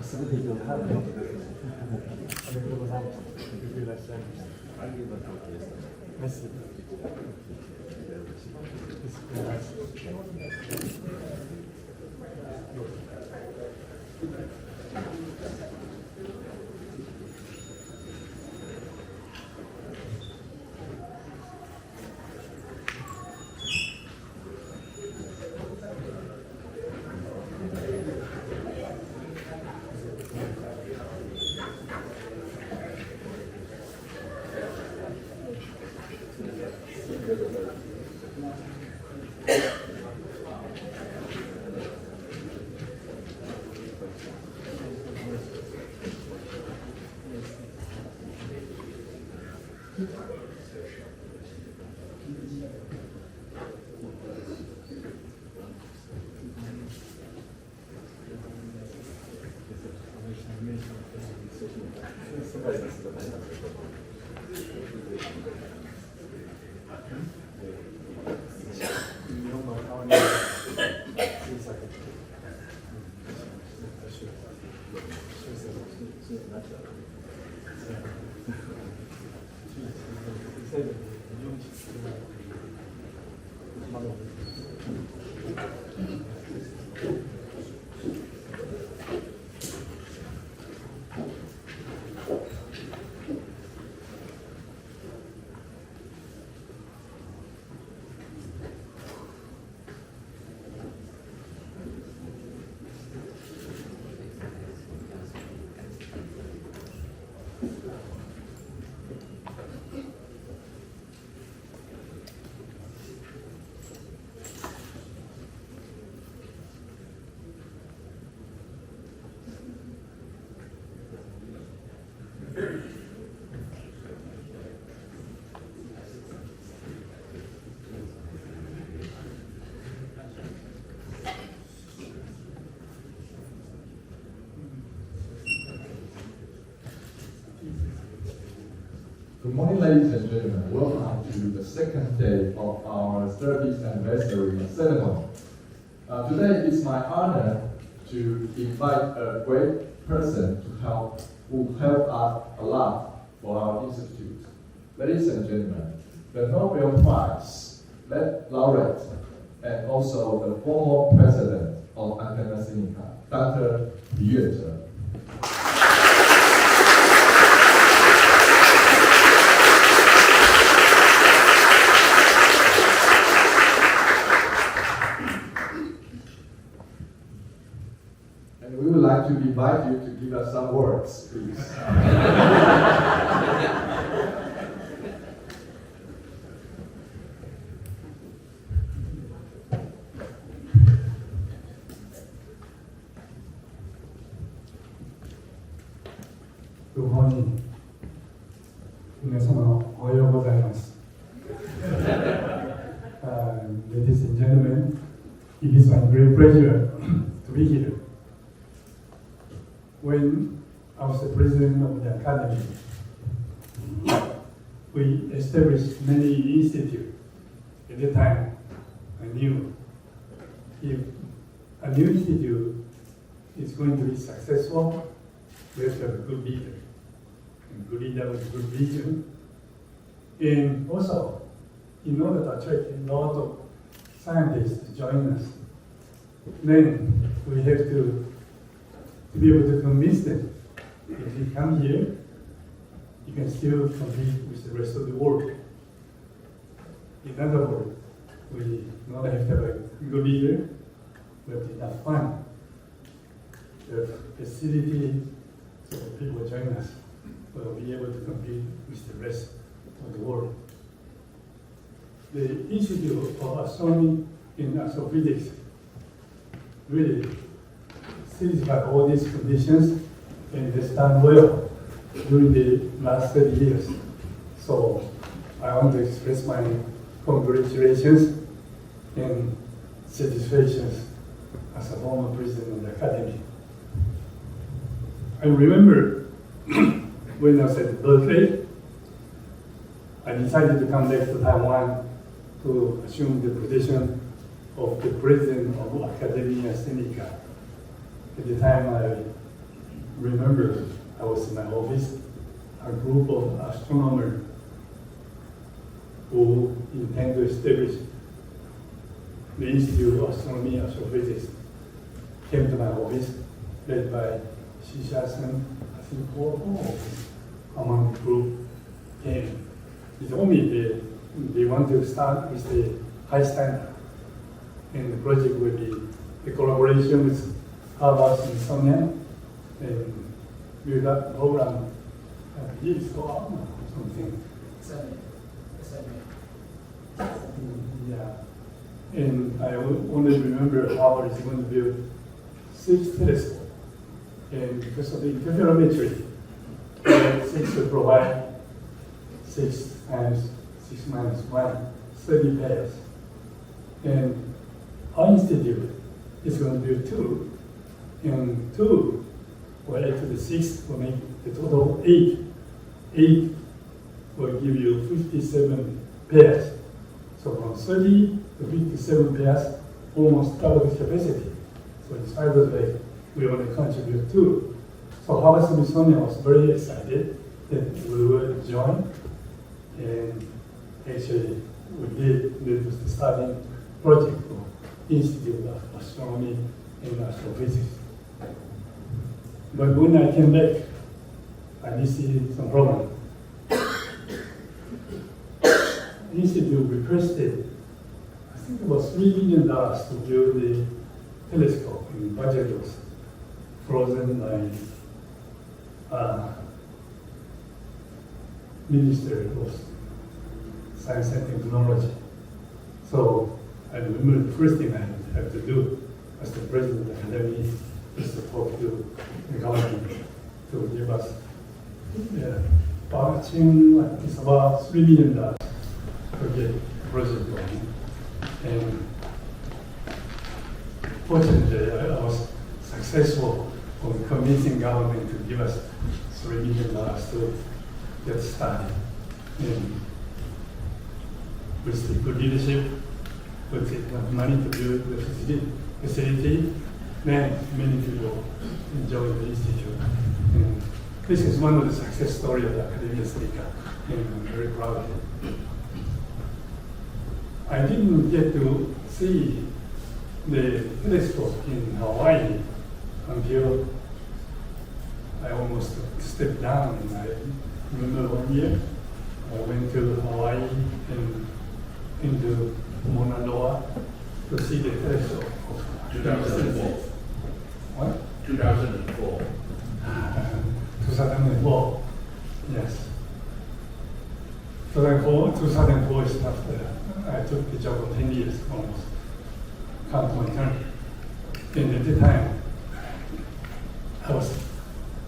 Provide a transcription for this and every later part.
すぐできるようになるということですね。ありがとうございます。よくいらっしゃいました。メッセージ。Good morning, ladies and gentlemen. Welcome to the second day of our 30th anniversary ceremony. Today it's my honor to invite a great person who helped us a lot for our institute. Ladies and gentlemen, the Nobel Prize laureate and also the former president of Sinica, Dr. Yuan-Tseh. We would like to invite you to give us some words, please. Good morning. 皆様おはようございます。Ladies and gentlemen, it is my great pleasure to be here. When I was the president of the academy, we established many institutes. At the time, I knew if a new institute is going to be successful, we have to have a good leader. A good leader with good vision. And also, in order to attract a lot of scientists to join us, then we have to be able to convince them if you come here, you can still compete with the rest of the world. In other words, we not only have to have a good leader, we have enough fund, the facility, so that people join us will be able to compete with the rest of the world. The Institute of Astronomy and Astrophysics really satisfy all these conditions and they stand well during the last 30 years. So I want to express my congratulations and satisfactions as a former president of the academy. I remember when I was at Berkeley, I decided to come back to Taiwan to assume the position of the president of Academia Sinica. At the time, I remember I was in my office, a group of astronomers who intend to establish the Institute of Astronomy and Astrophysics came to my office, led by Shi-Sha-Sen, I think 4 among the group came. They told me they want to start with the high standard, and the project will be the collaboration with Harvard Smithsonian, and build up program. Years go on or something. 7. Yeah. And I only remember Harvard is going to build 6 telescopes. And because of the interferometry, 6 will provide 6 times 6 minus 1, 30 pairs. And our institute is going to build 2. And 2 will add to the 6 will make the total 8. 8 will give you 57 pairs. So from 30 to 57 pairs, almost double the capacity. So in spite of that, we only contribute 2. So Harvard Smithsonian was very excited that we would join, and actually we did. It was the starting project for Institute of Astronomy and Astrophysics. But when I came back, I did see some problem. The Institute requested, I think it was $3 million to build the telescope, and the budget was frozen by Minister of Science and Technology. So I remember the first thing I had to do as the president of the academy is to talk to the government to give us budgeting. It's about $3 million to get the project going. And fortunately, I was successful in convincing government to give us $3 million to get started. And with the good leadership, with enough money to build the facility, then many people enjoy the institute. And this is one of the success stories of the Academia Sinica, and I'm very proud of it. I didn't get to see the telescope in Hawaii until I almost stepped down. And I remember one year I went to Hawaii and into Mauna Loa to see the telescope. 2004. What? 2004. 2004, yes. 2004 is after I took the job for 10 years almost. Come to my turn. And at the time, I was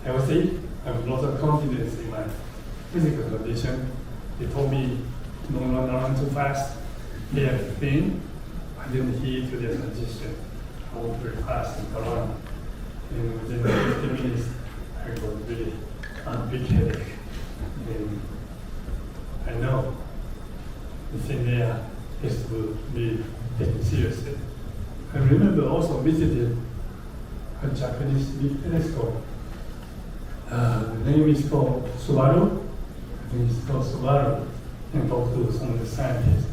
healthy. I have a lot of confidence in my physical condition. They told me, don't run around too fast. They have a thing. I didn't heed to their suggestion. I walked very fast and around. And within 50 minutes, I got really a big headache. And I know the thing there has to be taken seriously. I remember also visiting a Japanese big telescope. The name is called Subaru. I think it's called Subaru. And talked to some of the scientists.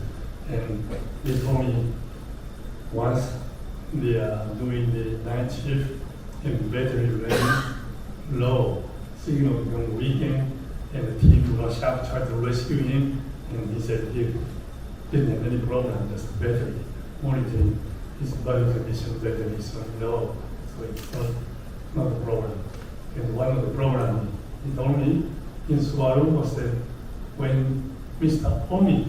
And they told me once they are doing the night shift and battery running low, signal become weakened, and the team rush up, try to rescue him, and he said he didn't have any problem, just battery monitoring his body condition, battery is running low, so it's not a problem. And one of the problems he told me in Subaru was that when Mr. Omi,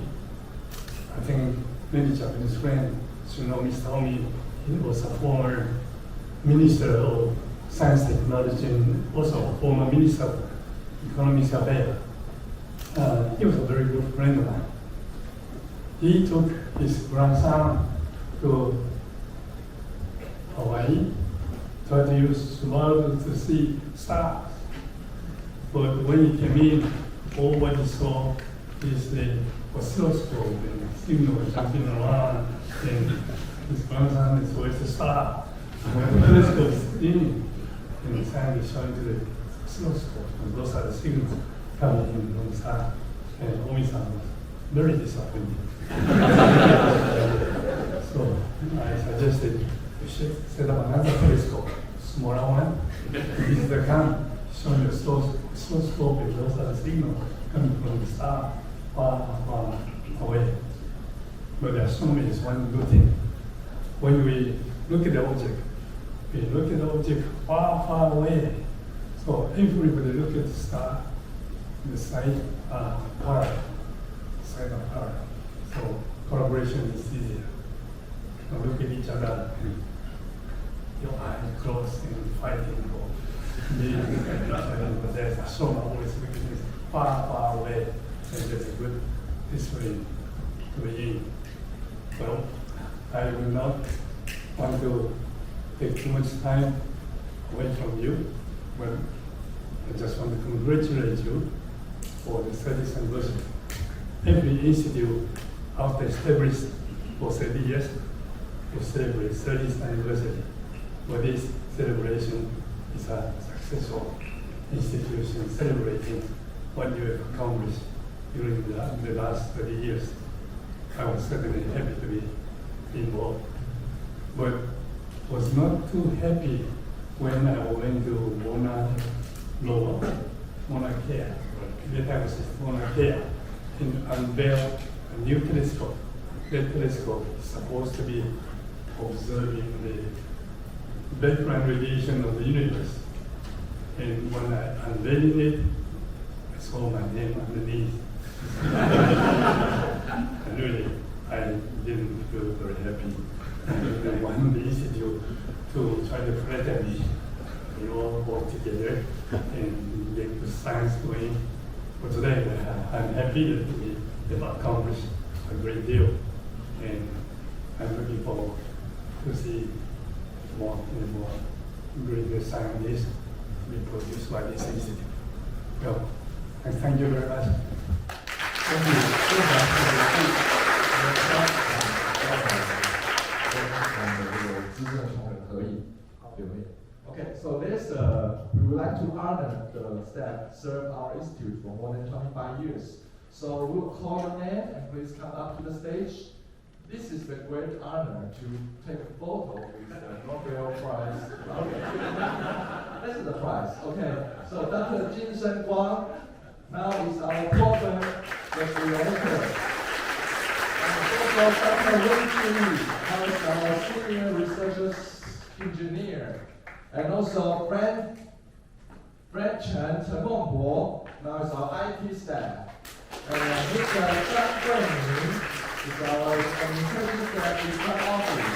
I think many Japanese friends should know Mr. Omi, he was a former Minister of Science, Technology, and also a former Minister of Economic Affairs. He was a very good friend of mine. He took his grandson to Hawaii, tried to use Subaru to see stars. But when he came in, all what he saw is the oscilloscope and signal jumping around, and his grandson is always a star. When the telescope is in, and the scientists showing to the oscilloscope, and those are the signals coming from the star. And Omi-san was very disappointed. So I suggested we should set up another telescope, smaller one. This is the gun showing the oscilloscope, and those are the signals coming from the star far away. But the astronomy is one good thing. When we look at the object, we look at the object far away. So everybody look at the star, the side parallel, side of parallel. So collaboration is easier. You look at each other, and your eyes close and fighting for meeting each other. But there's astronomer always looking far away, and that's a good history to be in. Well, I will not want to take too much time away from you, but I just want to congratulate you for the 30th anniversary. Every institute, after established for 30 years, will celebrate 30th anniversary. But this celebration is a successful institution celebrating what you have accomplished during the last 30 years. I was certainly happy to be involved, but was not too happy when I went to Mauna Kea, and unveiled a new telescope. That telescope is supposed to be observing the background radiation of the universe. And when I unveiled it, I saw my name underneath. And really, I didn't feel very happy. I wanted the institute to try to threaten me. We all work together and get the science going. But today, I'm happy that we have accomplished a great deal. And I'm looking forward to see more and more great scientists be produced by this institute. So, I thank you very much. Okay, so we would like to honor the staff served our institute for more than 25 years. So we'll call your name and please come up to the stage. This is the great honor to take a photo with the Nobel Prize. This is the prize. Okay, so Dr. Yi-Jehng Kuan now is our program director. And also Dr. Yuan-Tseh now is our senior research engineer. And also Fred Chen Mengbo now is our IT staff. And Mr. Zhang Guangming is our communication staff in front office.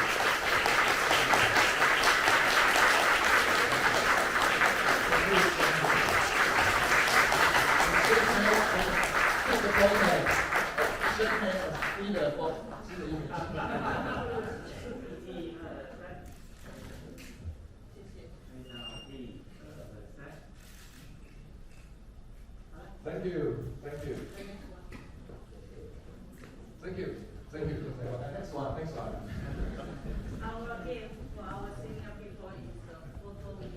Thank you. Thank you. Thank you. Thank you. Next one. Next one. Our game for our senior people is photo with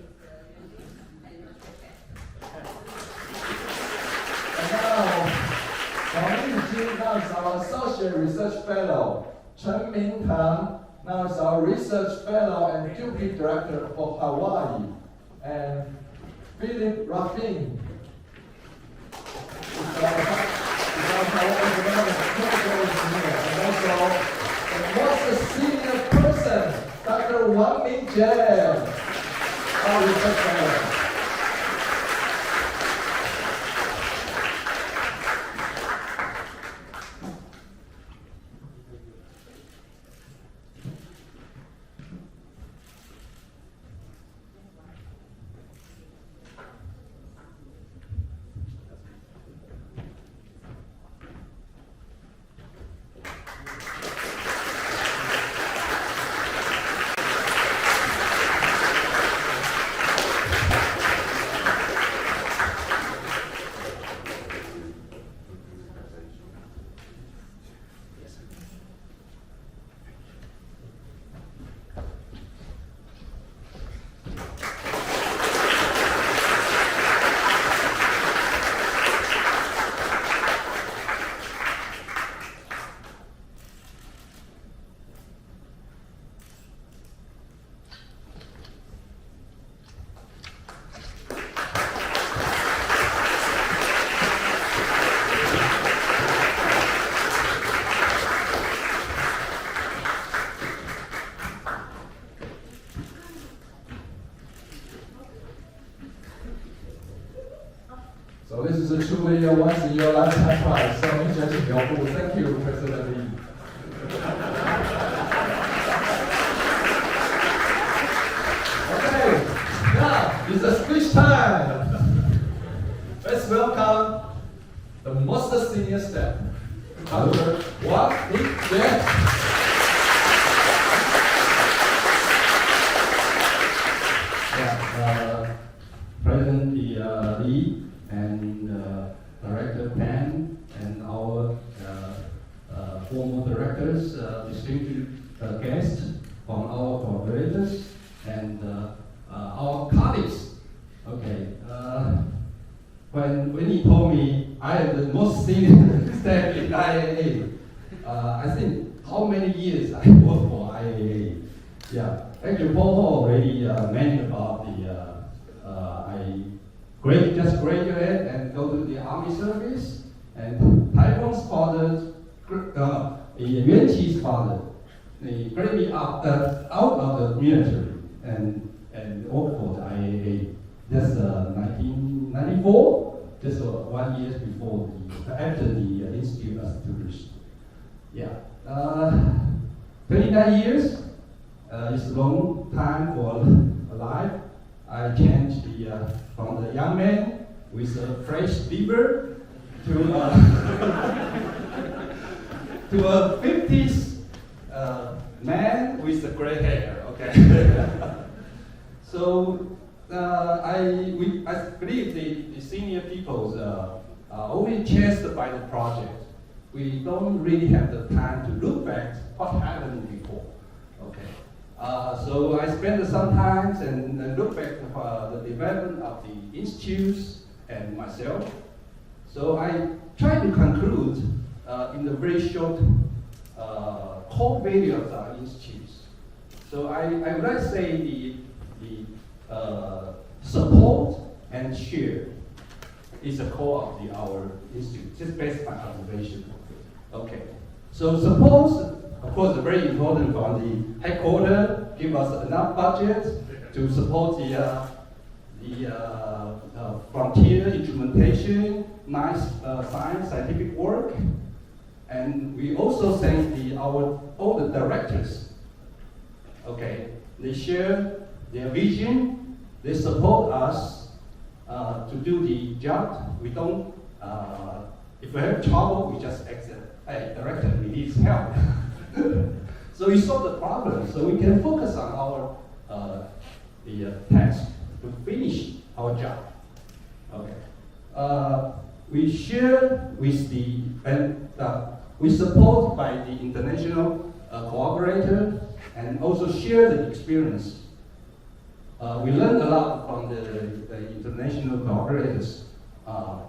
And now, Yi-Jehng now is our associate research fellow. Chen Mingtang now is our research fellow and deputy director for Hawaii. And Philip Raffin is our engineer. And also, the most senior person, Dr. Yi-Jehng, our research fellow. So this is a truly a once in your lifetime prize. So Yi-Jehng Liang, thank you, President Lee. Okay, now it's a speech time. Let's welcome the most senior staff. Number one, Yi-Jehng. President Lee and Director Pan and our former directors, distinguished guests from our collaborators and our colleagues. Okay, when he told me I am the most senior staff in IAA, I think how many years I worked for IAA. Yeah, actually Paul already mentioned about the I just graduated and go to the army service, and Taiwan's father, Yuan-Tseh's father, they bring me out of the military and worked for the IAA. That's 1994, just 1 year before after the institute established. Yeah, 29 years is a long time for a life. I changed from the young man with a fresh liver to a 50s man with a gray hair. Okay. So I believe the senior peoples are always chased by the project. We don't really have the time to look back what happened before. Okay. So I spent some time and look back at the development of the institutes and myself. So I try to conclude in a very short core value of our institutes. So I would like to say the support and share is the core of our institute, just based on observation. Okay. So support, of course, very important from the headquarters, give us enough budget to support the frontier implementation, nice scientific work. And we also thank all the directors. Okay, they share their vision, they support us to do the job. We don't, if we have trouble, we just exit. Hey, director, we need help. So we solve the problem, so we can focus on our task to finish our job. Okay. We share with we support by the international collaborator and also share the experience. We learn a lot from the international collaborators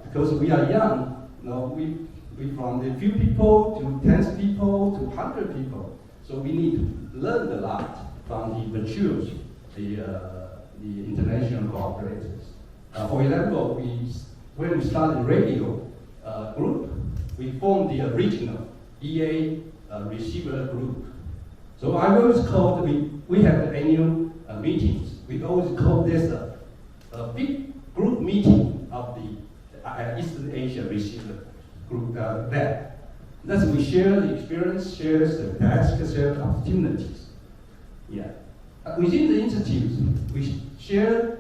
because we are young. You know, we from the few people to 10 people to 100 people. So we need to learn a lot from the matures, the international cooperators. For example, when we started radio group, we formed the original EA receiver group. So I always call we have the annual meetings. We always call this a big group meeting of the Eastern Asia receiver group there. Thus we share the experience, share the tasks, share the opportunities. Yeah. Within the institute, we share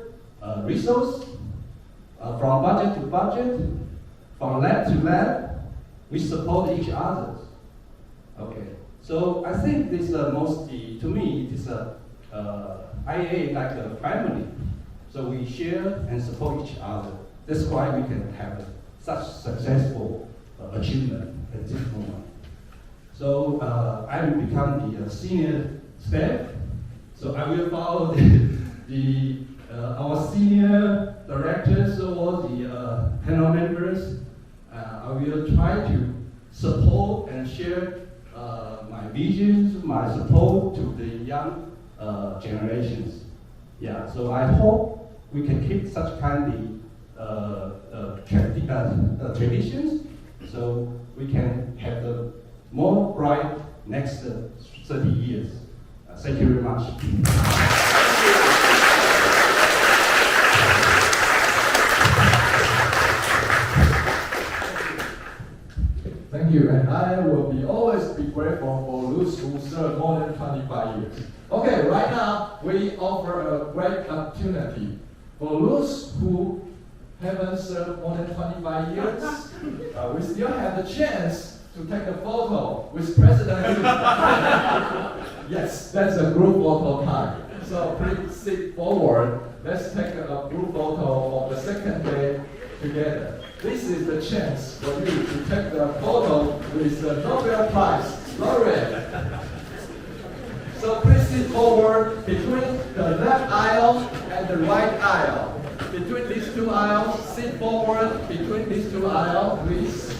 resource from budget to budget, from lab to lab. We support each other. Okay. So I think this mostly, to me, it is IAA like a family. So we share and support each other. That's why we can have such successful achievement at this moment. So I will become the senior staff. So I will follow our senior directors or the panel members. I will try to support and share my visions, my support to the young generations. Yeah. So I hope we can keep such kind of traditions. So we can have the more bright next 30 years. Thank you very much. you, and I will always be grateful for those who served more than 25 years. Okay, right now we offer a great opportunity for those who haven't served more than 25 years. We still have the chance to take a photo with President Lee. Yes, that's a group photo time. So please sit forward. Let's take a group photo of the second day together. This is the chance for you to take the photo with the Nobel Prize laureate. So please sit forward between the left aisle and the right aisle. Between these two aisles, sit forward between these two aisles, please.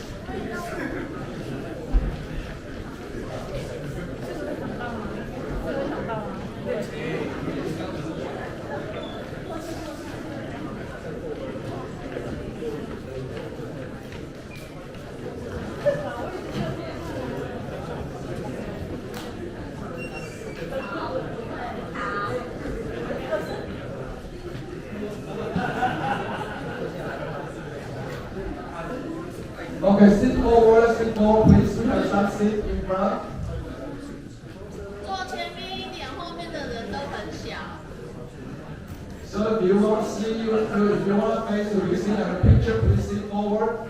Okay, sit forward, please. We have some seat in front. 坐前面一点，后面的人都很小。 So if you want to see you, if you want to face who you see in the picture, please sit forward.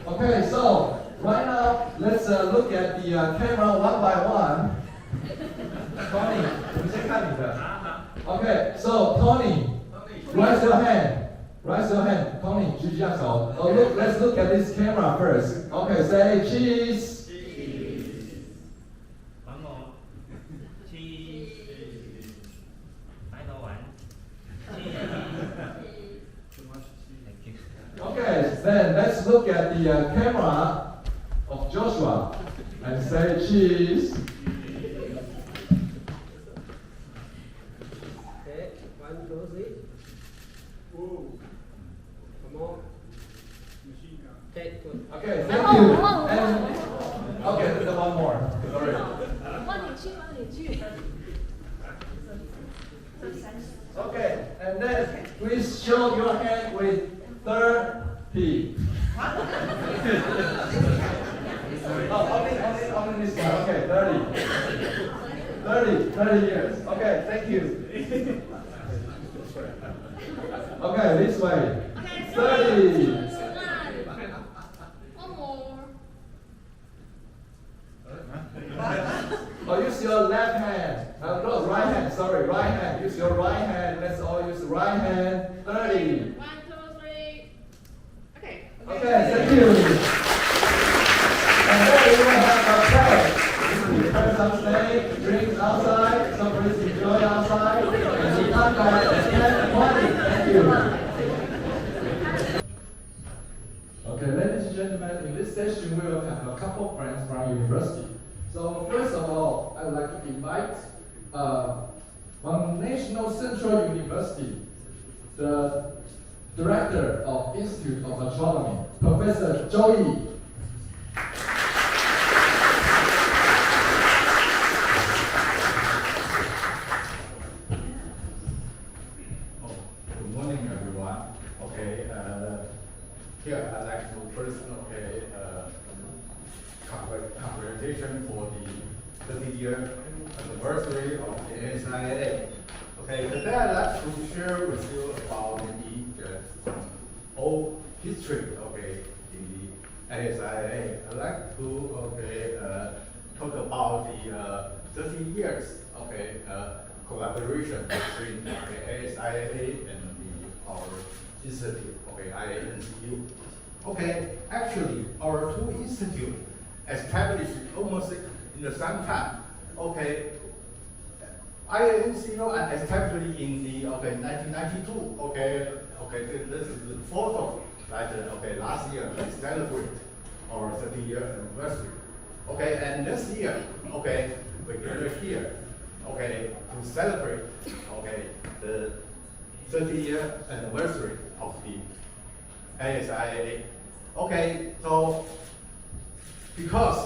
Okay, so right now let's look at the camera one by one. Tony, okay, so Tony, raise your hand. Raise your hand. Tony, 举下手. Oh, look, let's look at this camera first. Okay, say cheese. Cheese. One more. Cheese. Final one. Cheese. Thank you. Okay, then let's look at the camera of Joshua and say cheese. Okay, 1, 2, 3. Come on. Okay, good. Okay, thank you. And okay, there's one more. Sorry. 换你去，换你去。 Okay, and then please show your hand with 30. Oh, only this one. Okay, 30 years. Okay, thank you. Okay, this way. 30. One more. Oh, use your left hand. No, right hand. Sorry, right hand. Use your right hand. Let's all use right hand. 30. 1, 2, 3. Okay. Okay, thank you. And then we will have a break. Prepare some steak, drinks outside. So please enjoy outside. And we come back at 10:20. Thank you. Okay, ladies and gentlemen, in this session we will have a couple of friends from university. So first of all, I would like to invite from National Central University, the Director of Institute of Astronomy, Professor Chou Yi. Good morning, everyone. Okay, here I'd like to first, congratulations for the 30-year anniversary of the ASIAA. Okay, today I'd like to share with you about the whole history, in the ASIAA. I'd like to, talk about the 30 years, collaboration between the ASIAA and our institute, IANCU. Okay, actually, our two institutes established almost in the same time. Okay, IANCU established in the 1992. This is the photo that last year we celebrate our 30-year anniversary. Okay, and this year, we gather here, to celebrate, the 30-year anniversary of the ASIAA. Okay, so because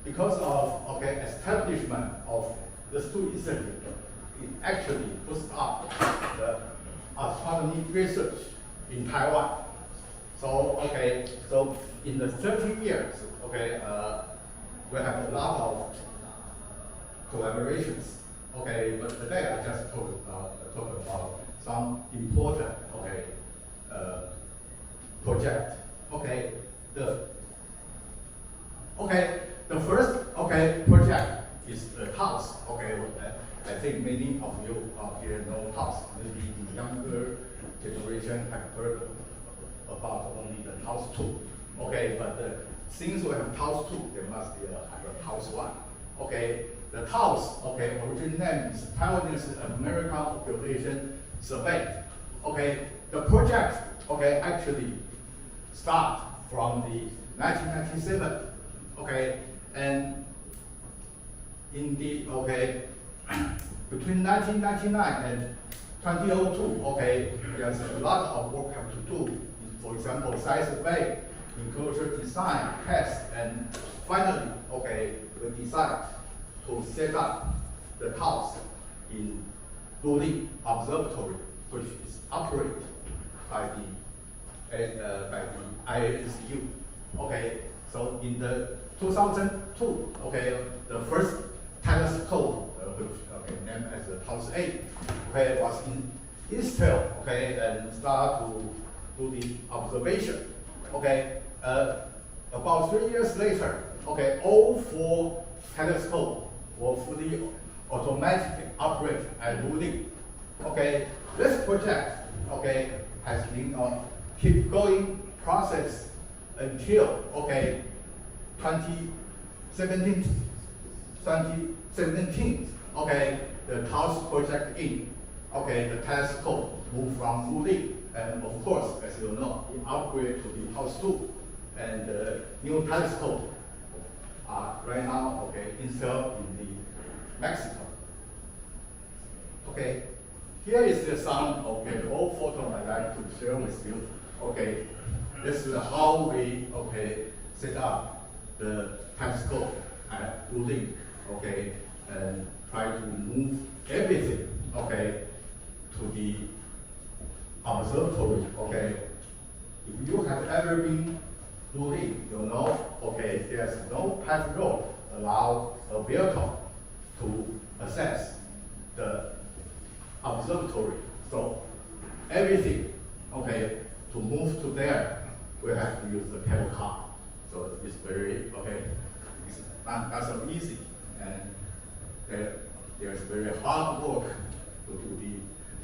because of establishment of the two institutes, it actually puts up the astronomy research in Taiwan. So so in the 30 years, we have a lot of collaborations. But today I just talk about some important project. The first project is the house. I think many of you here know house. Maybe the younger generation have heard about only the house 2. But since we have house 2, there must be a house 1. The TAOS, original name is Taiwanese American Population Survey. The project, actually start from the 1997. And in the, between 1999 and 2002, there's a lot of work have to do. For example, site survey, enclosure design, test, and finally, we decide to set up the house in Liang Observatory, which is operated by the IASU. So in the 2002, the first telescope, which named as the House 8, was installed, and start to do the observation. About 3 years later, all 4 telescopes were fully automatically operated at Liang. This project, has been a keep going process until 2017. The TAOS project in, the telescope moved from Liang, and of course, as you know, it upgraded to the TAOS 2, and the new telescope are right now installed in the Mexico. Here is the some old photo I'd like to share with you. This is how we set up the telescope at Liang. And try to move everything to the observatory. If you have ever been to Liang, you know there's no path road allow a vehicle to access the observatory. So everything to move to there, we have to use the cable car. So it's very it's not so easy, and there's very hard work to do the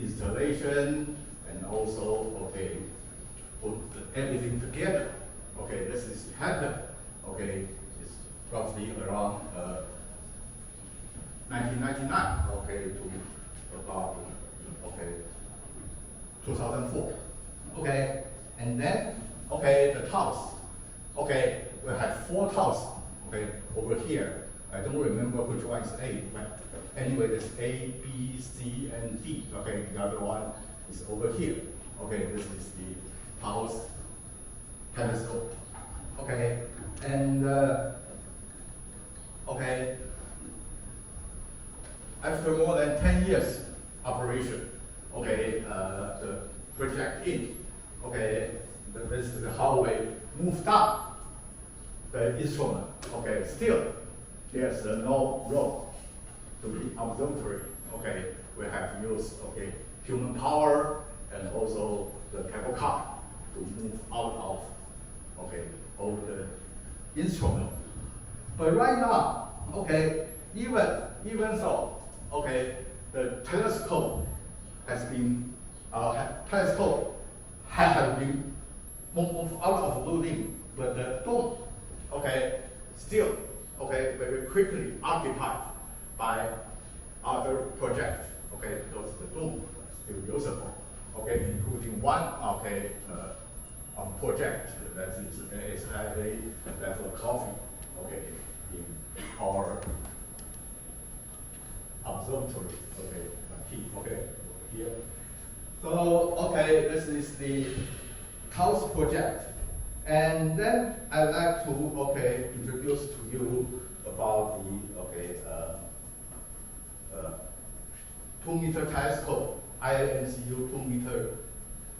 installation and also put everything together. This is happened. It's roughly around 1999. To about 2004. And then the TAOS. We have 4 TAOS. Over here. I don't remember which one is A, but anyway, there's A, B, C, and D. The other one is over here. This is the TAOS telescope. And after more than 10 years operation, the project in, this is how we moved up the instrument. Still, there's no road to the observatory. We have used human power and also the cable car to move out of all the instrument. But right now, even so, the telescope has been moved out of Liang, but the dome, still, very quickly occupied by other projects, because the dome is still usable, including one, project that is ASIAA level coffee, in our observatory, here. So, this is the TAOS project. And then I'd like to introduce to you about the 2-meter telescope, INCU 2-meter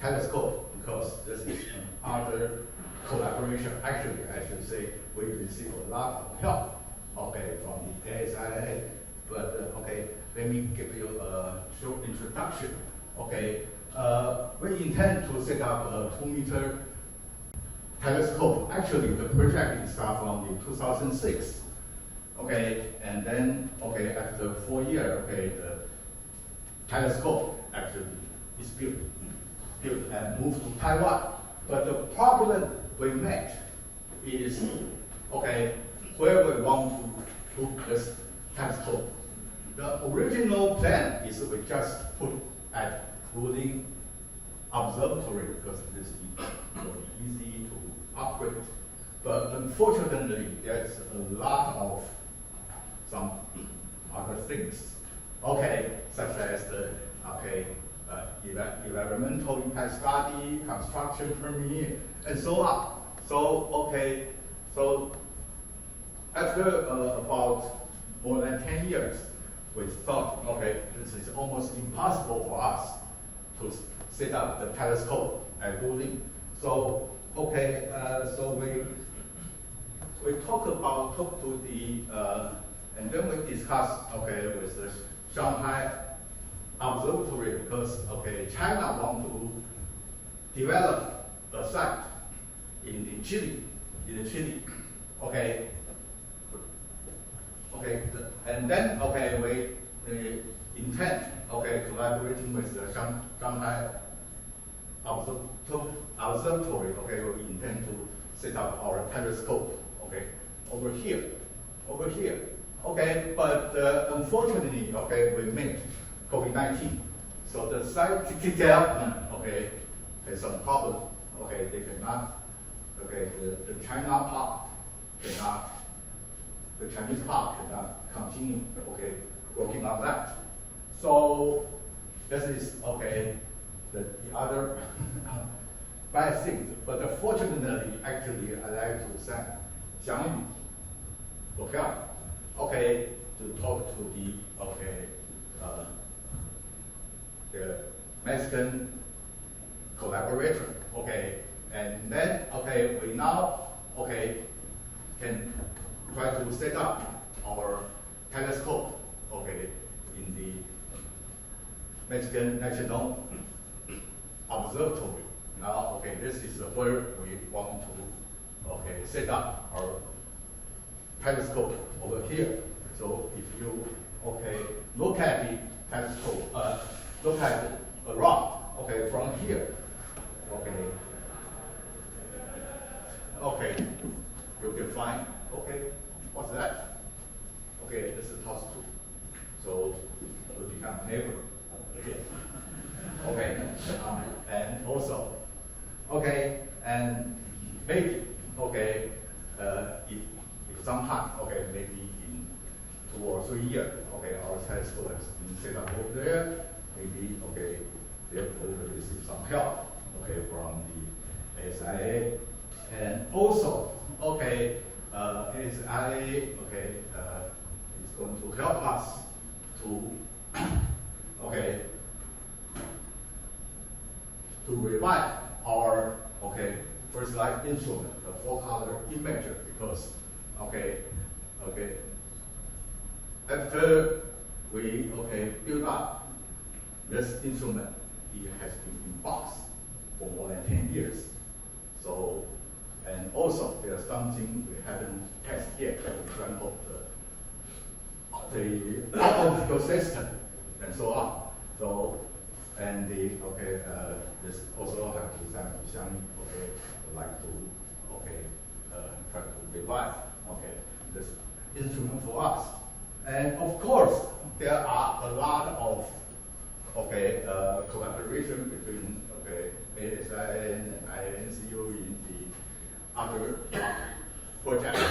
telescope, because this is another collaboration. Actually, I should say we receive a lot of help from the ASIAA. But let me give you a short introduction. We intend to set up a 2-meter telescope. Actually, the project is started from the 2006. And then after 4 years, the telescope actually is built and moved to Taiwan. But the problem we met is where we want to put this telescope. The original plan is we just put at Wuling Observatory because this is easy to upgrade. But unfortunately, there's a lot of some other things, such as the environmental impact study, construction permit, and so on. So after about more than 10 years, we thought, this is almost impossible for us to set up the telescope at Wuling. So so we talk to the and then we discuss with the Shanghai Observatory because China want to develop a site in Chile, and then we intend collaborating with the Shanghai Observatory. We intend to set up our telescope over here. But unfortunately, we met COVID-19. So the site development, has some problem. They cannot, the China part cannot, the Chinese part cannot continue, working on that. So this is, the other bad thing. But fortunately, actually, I like to thank Jiang Yu for help. To talk to the Mexican collaborator. And then we now can try to set up our telescope in the Mexican National Observatory. Now this is where we want to set up our telescope over here. So if you look at the telescope, look at the rock from here, you can find what's that? This is task 2. So we become neighbor again. And also and maybe if sometime maybe in 2 or 3 years our telescope has been set up over there, maybe they will receive some help from the ASIAA. And also ASIAA is going to help us to to revive our first light instrument, the 4-color imager, because after we build up this instrument, it has been in box for more than 10 years. So, and also there's something we haven't tested yet, for example, the optical system and so on. So, and the this also have to thank Liang, would like to try to revive this instrument for us. And of course, there are a lot of collaboration between ASIAA and INCU in the other projects,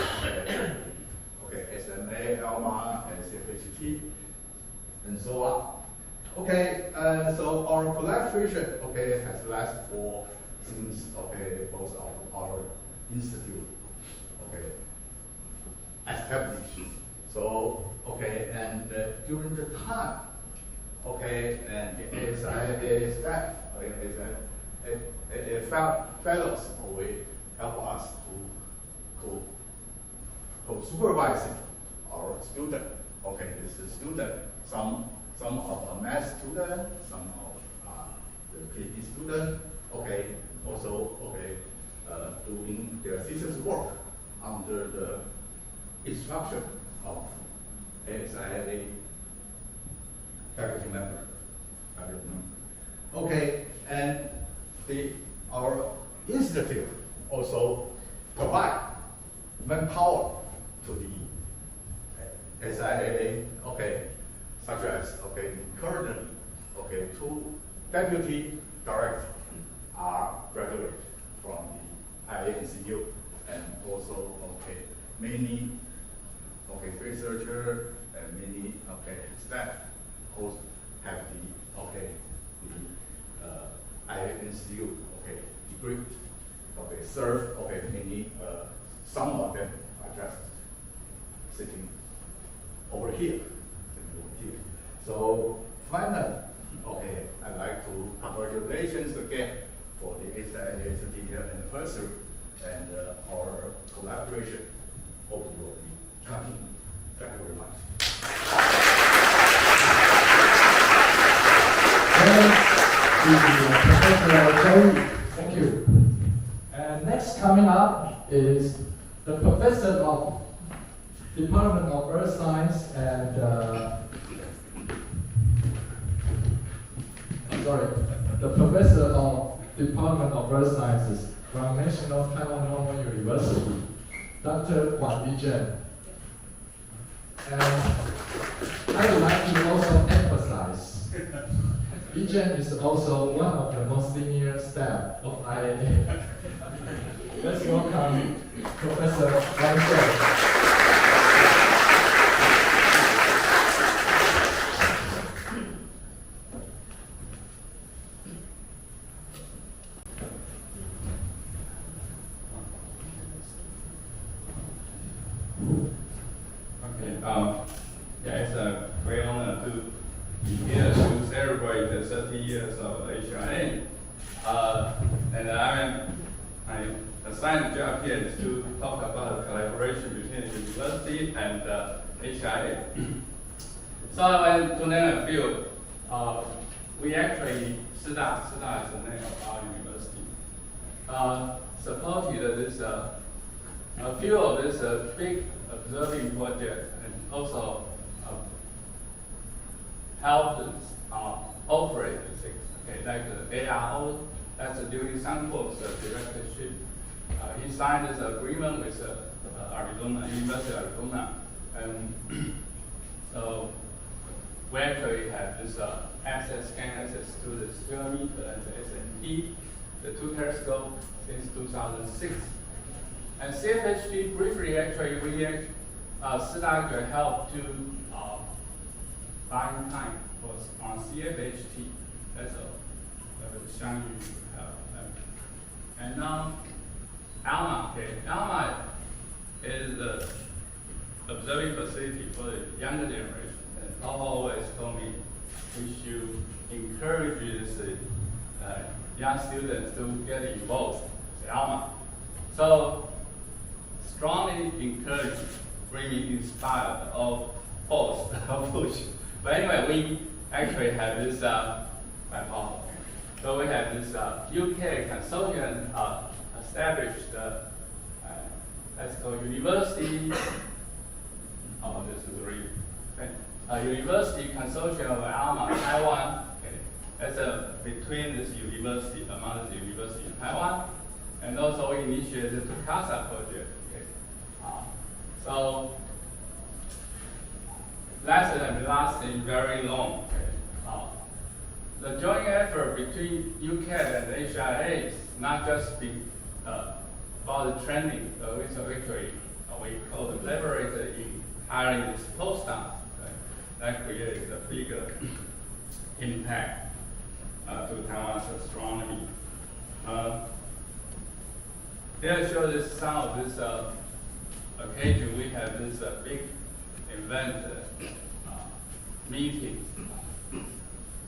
SMA, ALMA, and CFHT, and so on. So our collaboration has lasted for since both of our institute established. So and during the time and the ASIAA staff fellows help us to supervising our student. This is student, some of math student, some of the PhD student. Also doing their thesis work under the instruction of ASIAA faculty member. And our institute also provide manpower to the ASIAA, such as currently, two deputy directors are graduate from the NTNU, and also many researcher and many staff also have the NTNU degree. Serve many some of them are just sitting over here. So finally, I'd like to congratulations again for the ASIAA 30th anniversary and our collaboration. Hope you will be continue. Thank you very much. Professor Chou. Thank you. And next coming up is the Professor of Department of Earth Science and the Professor of Department of Earth Sciences from National Taiwan Normal University, Dr. Kuan Yi-Jehng. And I would like to also emphasize, Yi-Jehng is also one of the most senior staff of IAA. Let's welcome Professor Yuan-Tseh. It's a great honor to be here to celebrate the 30 years of ASIAA. And I assigned the job here is to talk about the collaboration between the university and ASIAA. So I went to name a few. We actually, SIDA is the name of our university, supported this, a few of this big observing projects, and also helped operate the things. Like the ARO, that's during Sanko's directorship. He signed this agreement with Arizona, University of Arizona, and so we actually have this access to the spherometer and the SNT, the two telescopes since 2006. And CFHT briefly, actually, we SIDA helped to buying time was on CFHT. That's a Xiangyu and now ALMA. ALMA is the observing facility for the younger generation. And Papa always told me we should encourage this young students to get involved with ALMA. So strongly encourage, really inspired, or forced, or push. But anyway, we actually have this hypothesis. So we have this UK consortium established, that's called University, this is really, University Consortium of ALMA, Taiwan. That's between this university, among the university in Taiwan, and also we initiated the CASA project. So lasting very long. The joint effort between UCAD and ASIAA is not just about the training, it's actually we collaborated in hiring this postdoc. That creates a bigger impact to Taiwan's astronomy. Here shows this some of this occasion. We have this big event meeting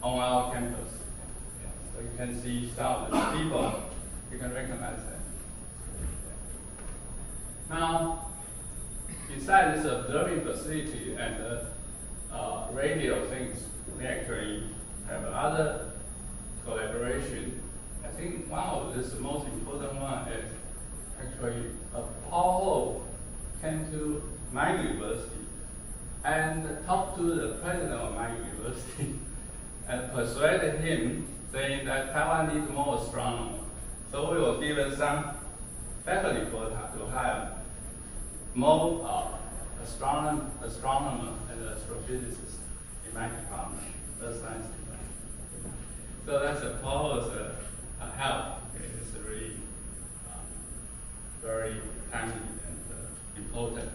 on our campus. So you can see some of the people. You can recognize them. Now, besides this observing facility and radio things, we actually have other collaboration. I think one of this most important one is actually Paul came to my university and talked to the president of my university and persuaded him, saying that Taiwan needs more astronomers. So we were given some faculty quota to hire more astronomers and astrophysicists in my department, Earth Science department. So that's a Paul's help. It's really very timely and important.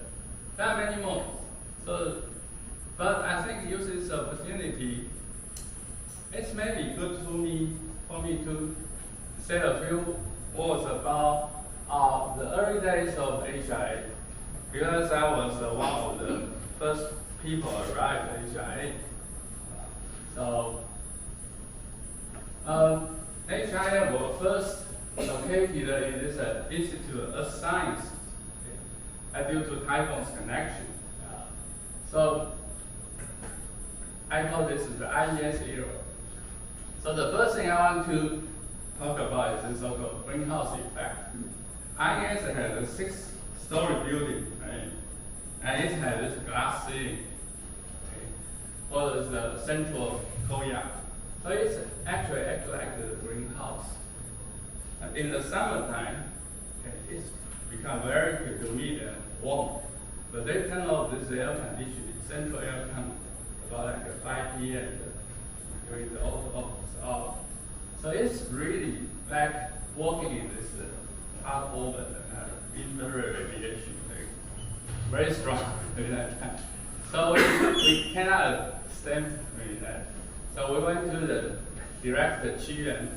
There are many more. So, but I think using this opportunity, it's maybe good for me to say a few words about the early days of ASIAA, because I was one of the first people arrived at ASIAA. So, ASIAA was first located in this Institute of Science due to Taiwan's connection. So, I call this the IES era. So the first thing I want to talk about is the so-called greenhouse effect. IES has a 6-story building, right? And it has this glass ceiling, for the central courtyard. So it's actually acts like the greenhouse. And in the summertime, it's become very humid and warm. But they turn off this air conditioning, central air conditioning, about like 5 p.m. during the office hour. So it's really like working in this hot oven, infrared radiation, very strong during that time. So we cannot stand with that. So we went to the director, Yuan-Tseh,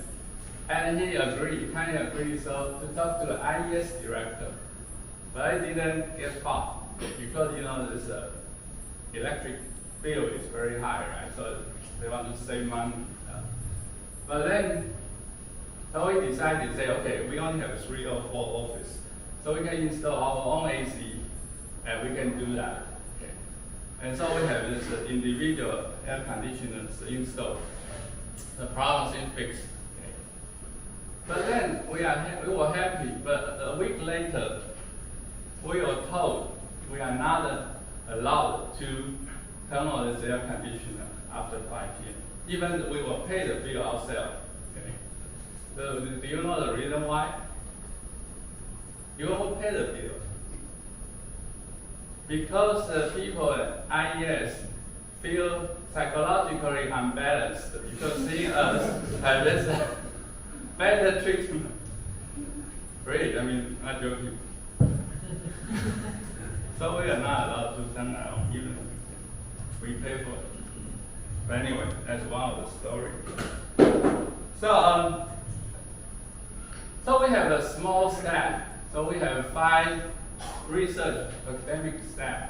and he agreed, kindly agreed, so to talk to the IES director. But I didn't get far, because this electric bill is very high, right? So they want to save money. But then, so we decided to say, okay, we only have 3 or 4 offices, so we can install our own AC, and we can do that. Okay. And so we have this individual air conditioners installed. The problem is fixed. Okay. But then we were happy, but a week later, we were told we are not allowed to turn on this air conditioner after 5 p.m. Even we will pay the bill ourselves. Okay. So do you know the reason why? You won't pay the bill. Because the people at IES feel psychologically unbalanced because seeing us have this better treatment. Great, I mean, not joking. So we are not allowed to turn on even we pay for it. But anyway, that's one of the stories. So we have a small staff. So we have 5 research academic staff.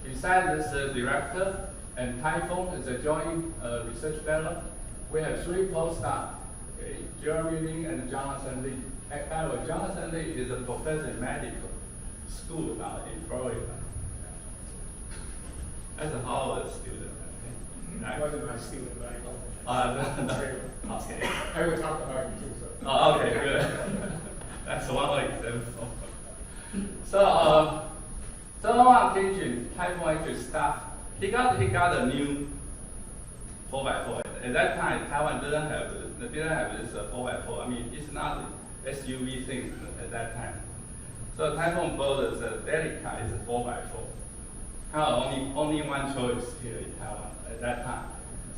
Besides this director and Typhoon is a joint research fellow, we have 3 postdocs, okay, Jeremy Ling and Jonathan Lee. By the way, Jonathan Lee is a professor in medical school now in Florida. As a Harvard student. I wasn't my student, but I No. Okay. I would talk to her too. So. Oh, okay, good. That's one example. So on occasion, Typhoon actually stopped. He got a new 4x4. At that time, Taiwan didn't have this 4x4. I mean, it's not SUV thing at that time. So Typhoon bought a Delica, is a 4x4. Only one choice here in Taiwan at that time.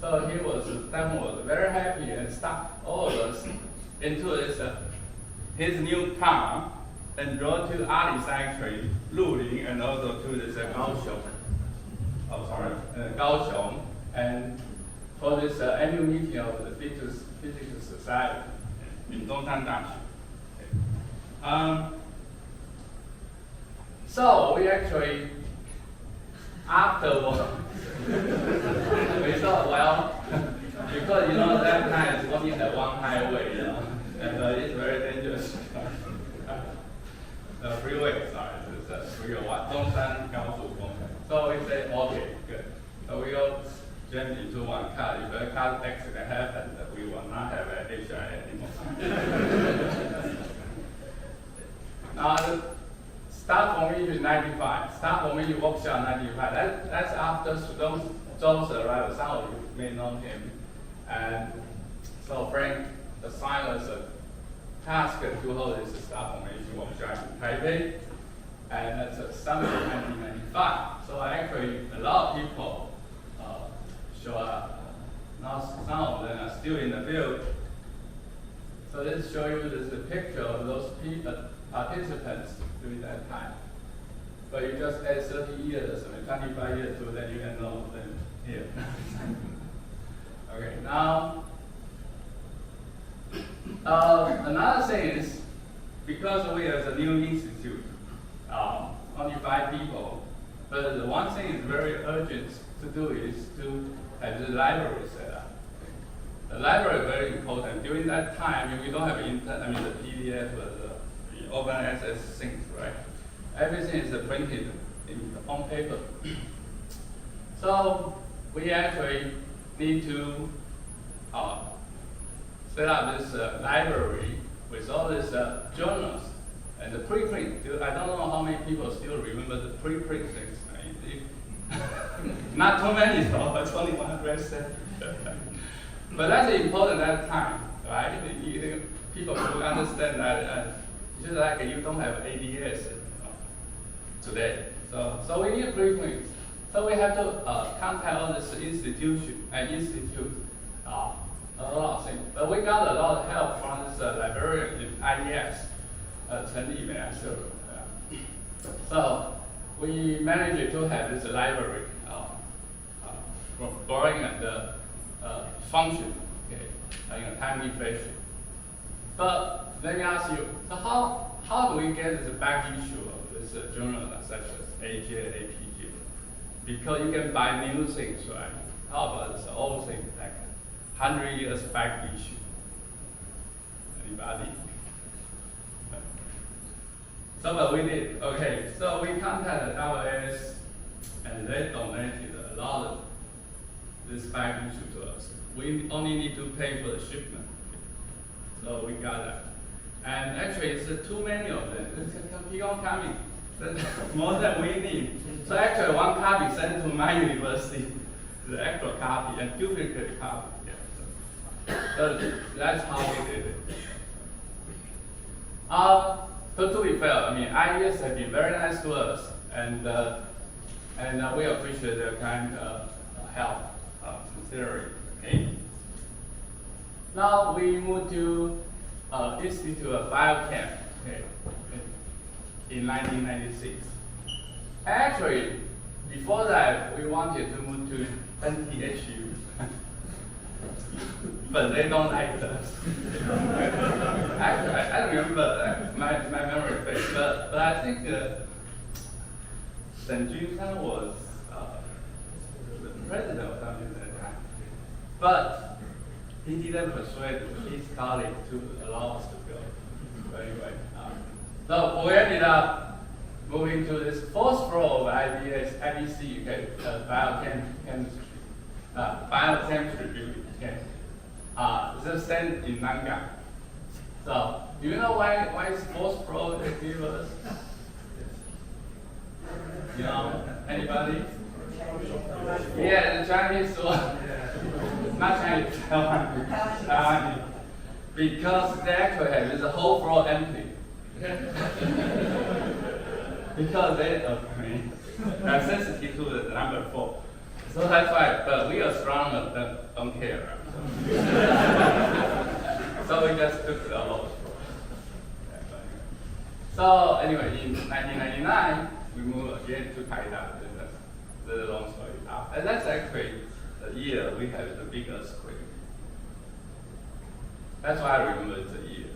So Typhoon was very happy and stuck all of us into this his new car and drove to Ali factory, Luling, and also to this Kaohsiung. Kaohsiung, and for this annual meeting of the Physics Society in Dongtan Dashi. So we actually, afterward, we thought, well, because that time it's only the one highway, and it's very dangerous. The freeway, sorry, it's the 301, Dongsan Gaozu Gongsan. So we say, okay, good. So we all jam into one car. If a car accident happens, we will not have an ASIAA anymore. Now, start formation in 95. Start formation workshop 95. That's after Zhou's arrival. Some of you may know him. And so Frank assigned us a task to hold this start formation workshop in Taipei. And that's a summer of 1995. So actually, a lot of people show up. Now some of them are still in the field. So let's show you this picture of those participants during that time. But you just add 30 years, 25 years to then you can know them here. Okay, now another thing is, because we are a new institute, only 5 people, but the one thing is very urgent to do is to have the library set up. The library is very important. During that time, we don't have the PDF, the open access things, right? Everything is printed on paper. So we actually need to set up this library with all these journals and the preprint. I don't know how many people still remember the preprint things. Not too many, though, but only 100%. But that's important at that time, right? People will understand that just like you don't have ADS today. So we need preprint. So we have to contact all this institute, a lot of things. But we got a lot of help from this librarian in IES, Chen Li Mei. So we managed to have this library growing the function, in a timely fashion. But let me ask you, so how do we get this back issue of this journal such as ASIAA, APG? Because you can buy new things, right? How about this old thing, like 100 years back issue? Anybody? So what we did, okay, so we contacted RS and they donated a lot of this back issue to us. We only need to pay for the shipment. So we got that. And actually it's too many of them. It's keep on coming. That's more than we need. So actually one copy sent to my university, the actual copy and duplicate copy. So that's how we did it. So to be fair, IES have been very nice to us, and we appreciate their kind help, considering. Okay. Now we move to Institute of Biochem, in 1996. Actually, before that, we wanted to move to NTNU, but they don't like us. Actually, I don't remember my memory fades, but I think St. Junshan was the president or something at that time. But he didn't persuade his colleague to allow us to go. But anyway, so we ended up moving to this 4th floor of IBC, biochemistry, biochemistry building. It's a stand in Nangang. So, do you know why it's 4th floor they give us? You know, anybody? Yeah, the Chinese one. Not Chinese, Taiwan. Because they actually have this whole floor empty. Because they are sensitive to the number 4. So that's why, but we are strong, don't care. So we just took the lowest floor. So anyway, in 1999, we moved again to Taida. The long story. And that's actually the year we had the big earthquake. That's why I remember the year.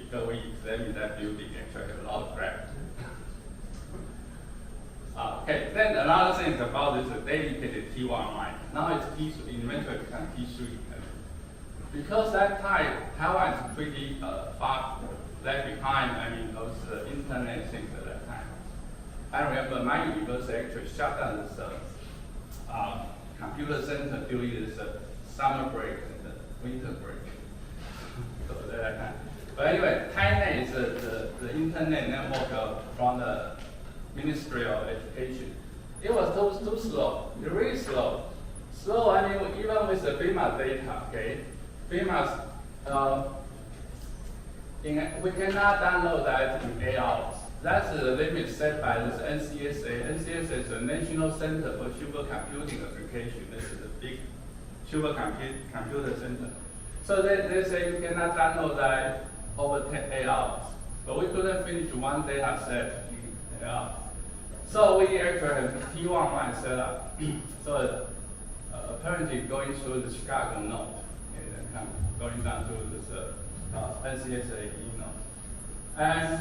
because we examined that building actually had a lot of gravity. Okay, then another thing is about this dedicated T1 line. Now it's T3, eventually become T3. Because that time, Taiwan is pretty far left behind, I mean, those internet things at that time. I remember my university actually shut down this computer center during this summer break and the winter break. So at that time. But anyway, TaiNet is the internet network from the Ministry of Education. It was too slow, really slow. Slow, I mean, even with the BIMA data, okay? BIMA's, we cannot download that in 8 hours. That's the limit set by this NCSA. NCSA is the National Center for Supercomputing Application. This is a big supercomputer center. So they say you cannot download that over 8 hours. But we couldn't finish one data set in 8 hours. So we actually have T1 line set up. So apparently going through the Chicago node, okay, then going down to this NCSA node.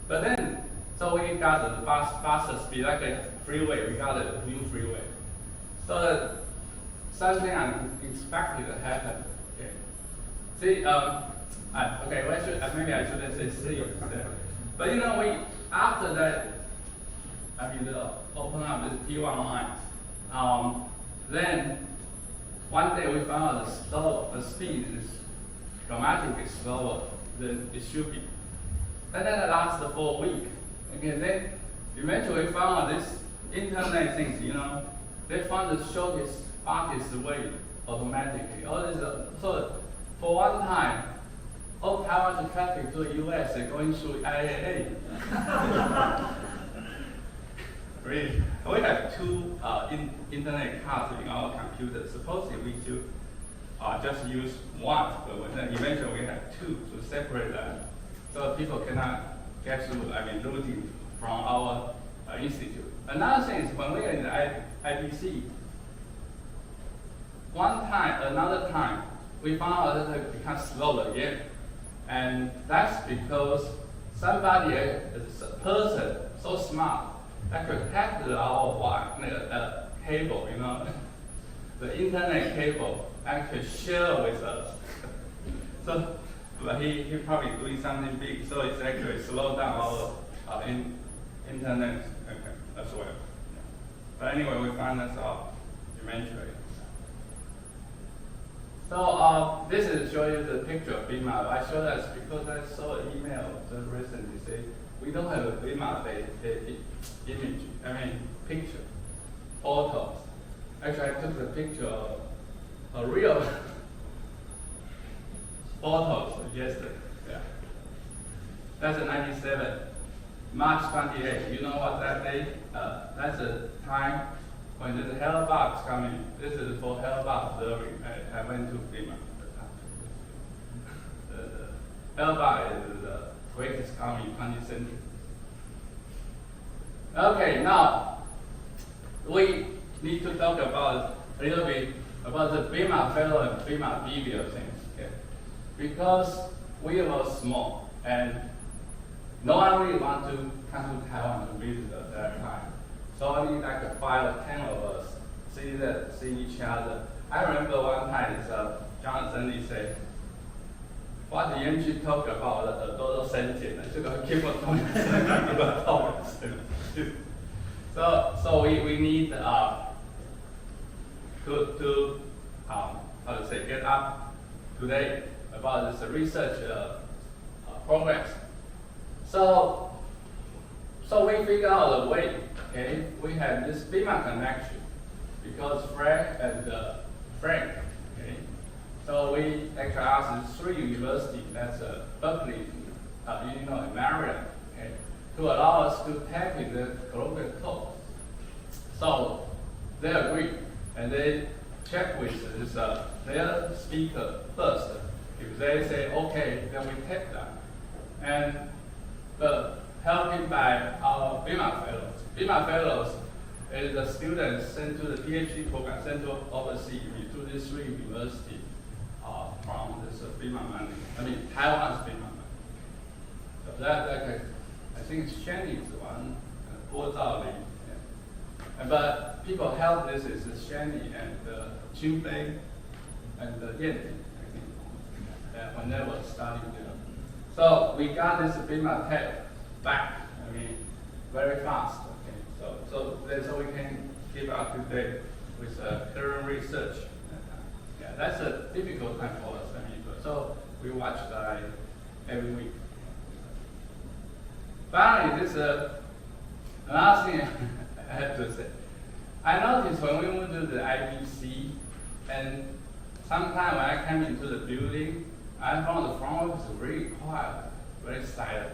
But then, so we got the faster speed, like a freeway, we got a new freeway. So something unexpected happened. Okay. See, okay, well, maybe I shouldn't say see. But you know, after that, I mean, open up the T1 lines. Then one day we found out the speed is dramatically slower than it should be. And then it lasted for a week. Okay, then eventually we found out this internet things, you know, they found the shortest, fastest way automatically. So for one time, all Taiwan's traffic to the US are going through ASIAA. Really? We have 2 internet cards in our computer. Supposedly we should just use one, but then eventually we have 2 to separate that. So people cannot get through, I mean, routing from our institute. Another thing is when we are in the IPC, another time, we found out that it becomes slow again. And that's because somebody, a person so smart, that could hack our cable, you know, the internet cable, actually share with us. So, but he probably doing something big, so it's actually slowed down our internet as well. But anyway, we found this out eventually. So this is showing you the picture of BIMA. I show that because I saw an email just recently say we don't have a BIMA image, picture, photos. Actually, I took the picture of a real photos yesterday. Yeah. That's a 97, March 28. You know what that day? That's the time when the Hellbox coming. This is for Hellbox observing. I went to BIMA at the time. The Hellbox is the greatest coming 20th century. Okay, now we need to talk about a little bit about the BIMA fellow and BIMA video things. Okay? Because we were small and no one really want to come to Taiwan to visit at that time. So only like 5 or 10 of us see each other. I remember one time Jonathan Lee said, what the Yuan-Tseh talk about the total sentient,这个 keep on talking, keep on talking. So we need to how to say, get up today about this research progress. So we figure out a way. Okay, we have this BIMA connection because Frank and Frank. Okay, so we actually asked 3 universities, that's Berkeley, Illinois, and Maryland, okay, to allow us to tap in the global code. So they agreed and they check with this, their speaker first. If they say okay, then we take that. And helping by our BIMA fellows. BIMA fellows is the students sent to the PhD program, sent to overseas to these 3 universities from this BIMA money. Taiwan's BIMA money. that okay, I think Shanny is one, Guo Zhaoli. But people held this is Shanny and Qin Bei and Yan, I think, when they were studying there. So we got this BIMA tape back, I mean, very fast. Okay, so that's how we can keep up to date with current research. Yeah, that's a difficult time for us. I mean, so we watch that every week. Finally, this another thing I have to say. I noticed when we went to the IBC, and sometimes when I came into the building, I found the front office really quiet, very silent.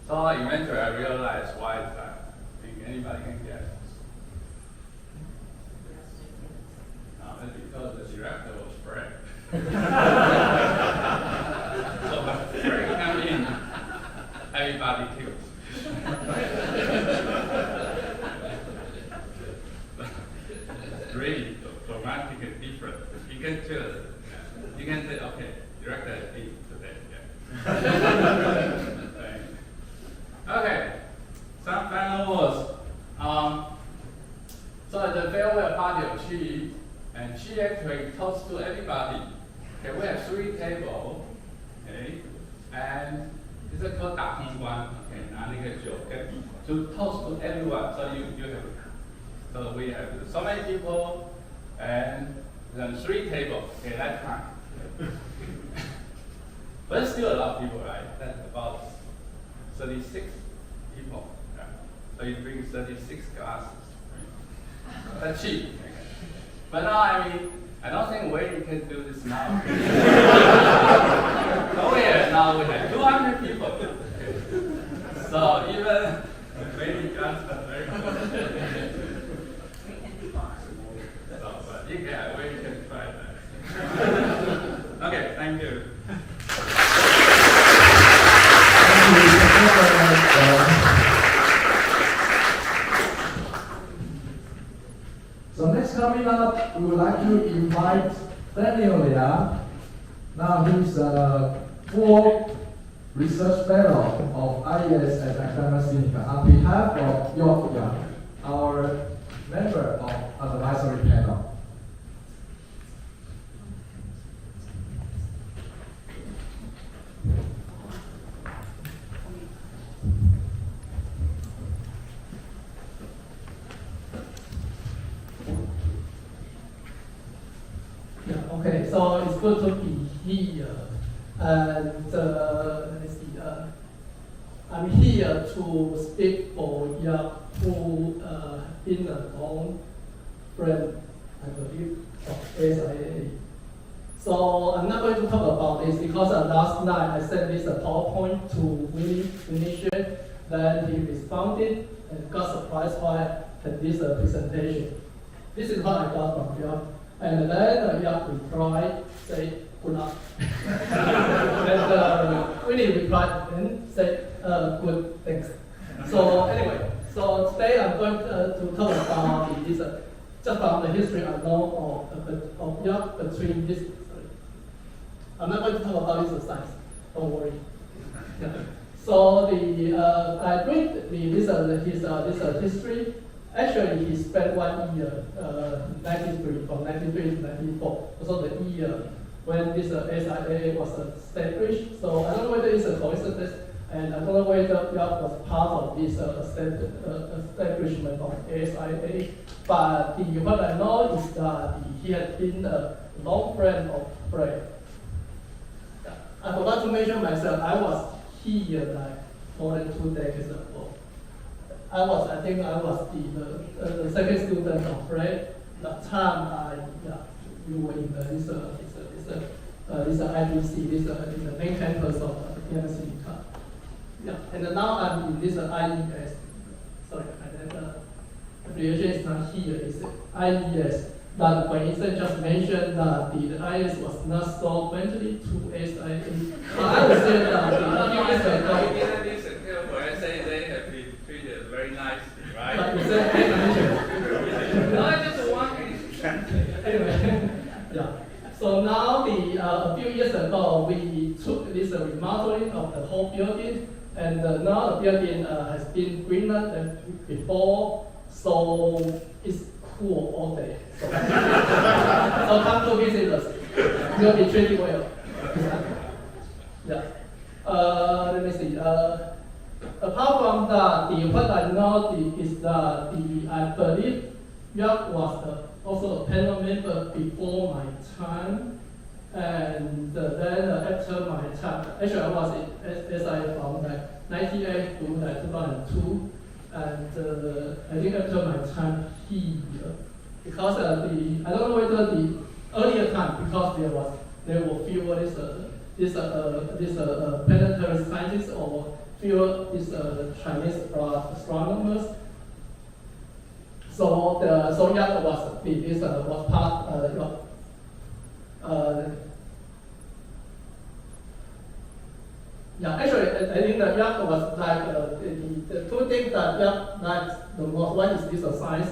So eventually I realized why is that. I think anybody can guess. No, it's because the director was Fred. So when Fred came in, everybody kills. Really dramatic and different. You can tell. You can say, okay, director is in today. Yeah. Okay. Some final words. So at the farewell party of Qi, and Qi actually talks to everybody. Okay, we have 3 tables. Okay, and it's called 打通关. Okay, 拿那个酒跟to toast to everyone. So you have. So we have so many people and then 3 tables, okay, that time. But it's still a lot of people, right? That's about 36 people. Yeah. So you drink 36 glasses. Right? That's cheap. But now, I mean, I don't think we can do this now. Oh yeah, now we have 200 people. Okay. So even maybe just very good. Yeah, we can try that. Okay, thank you. So next coming up, we would like to invite Daniel Liang. Now he's a full research fellow of IES at Academia Sinica on behalf of Yuan-Tseh, our member of advisory panel. Okay, so it's good to be here, and let me see. I'm here to speak for Yang, who been a long friend, I believe, of ASIAA. So I'm not going to talk about this because last night I sent this PowerPoint to Willie Venetian, then he responded and got surprised why I had this presentation. This is what I got from Yang. And then Yang replied, say, good luck. And Willie replied and said, good, thanks. So anyway, so today I'm going to talk about this, just from the history I know of Yang between this. Sorry. I'm not going to talk about this science, don't worry. Yeah. So I read this history. Actually, he spent 1 year, 1993, from 1993 to 1994. So the year when this ASIAA was established. So I don't know whether it's a coincidence, and I don't know whether Yang was part of this establishment of ASIAA. But what I know is that he had been a long friend of Fred. I forgot to mention myself. I was here like more than 2 decades ago. I think I was the second student of Fred. That time, we were in this IBC, this main campus of Sinica. Yeah, and now I'm in this IES. Sorry, the abbreviation is not here. It's IES. That for instance just mentioned that the IES was not so friendly to ASIAA. I would say that a few years ago. When I say they have been treated very nicely, right? But is that No, just one. Anyway, yeah. So now a few years ago we took this remarkably remodeling of the whole building, and now the building has been greener than before, so it's cool all day. So, so come to visit us. You'll be treated well. Yeah. Let me see. Apart from that, what I know is that I believe Yuan was also a panel member before my time, and then after my time, actually I was in SIA from like 98 to like 2002, and I think after my time here, because I don't know whether the earlier time, because there were fewer this planetary scientists or fewer Chinese astronomers. So Yuan was part yeah, actually, I think that Yuan was like the two things that Yuan likes the most. One is this science.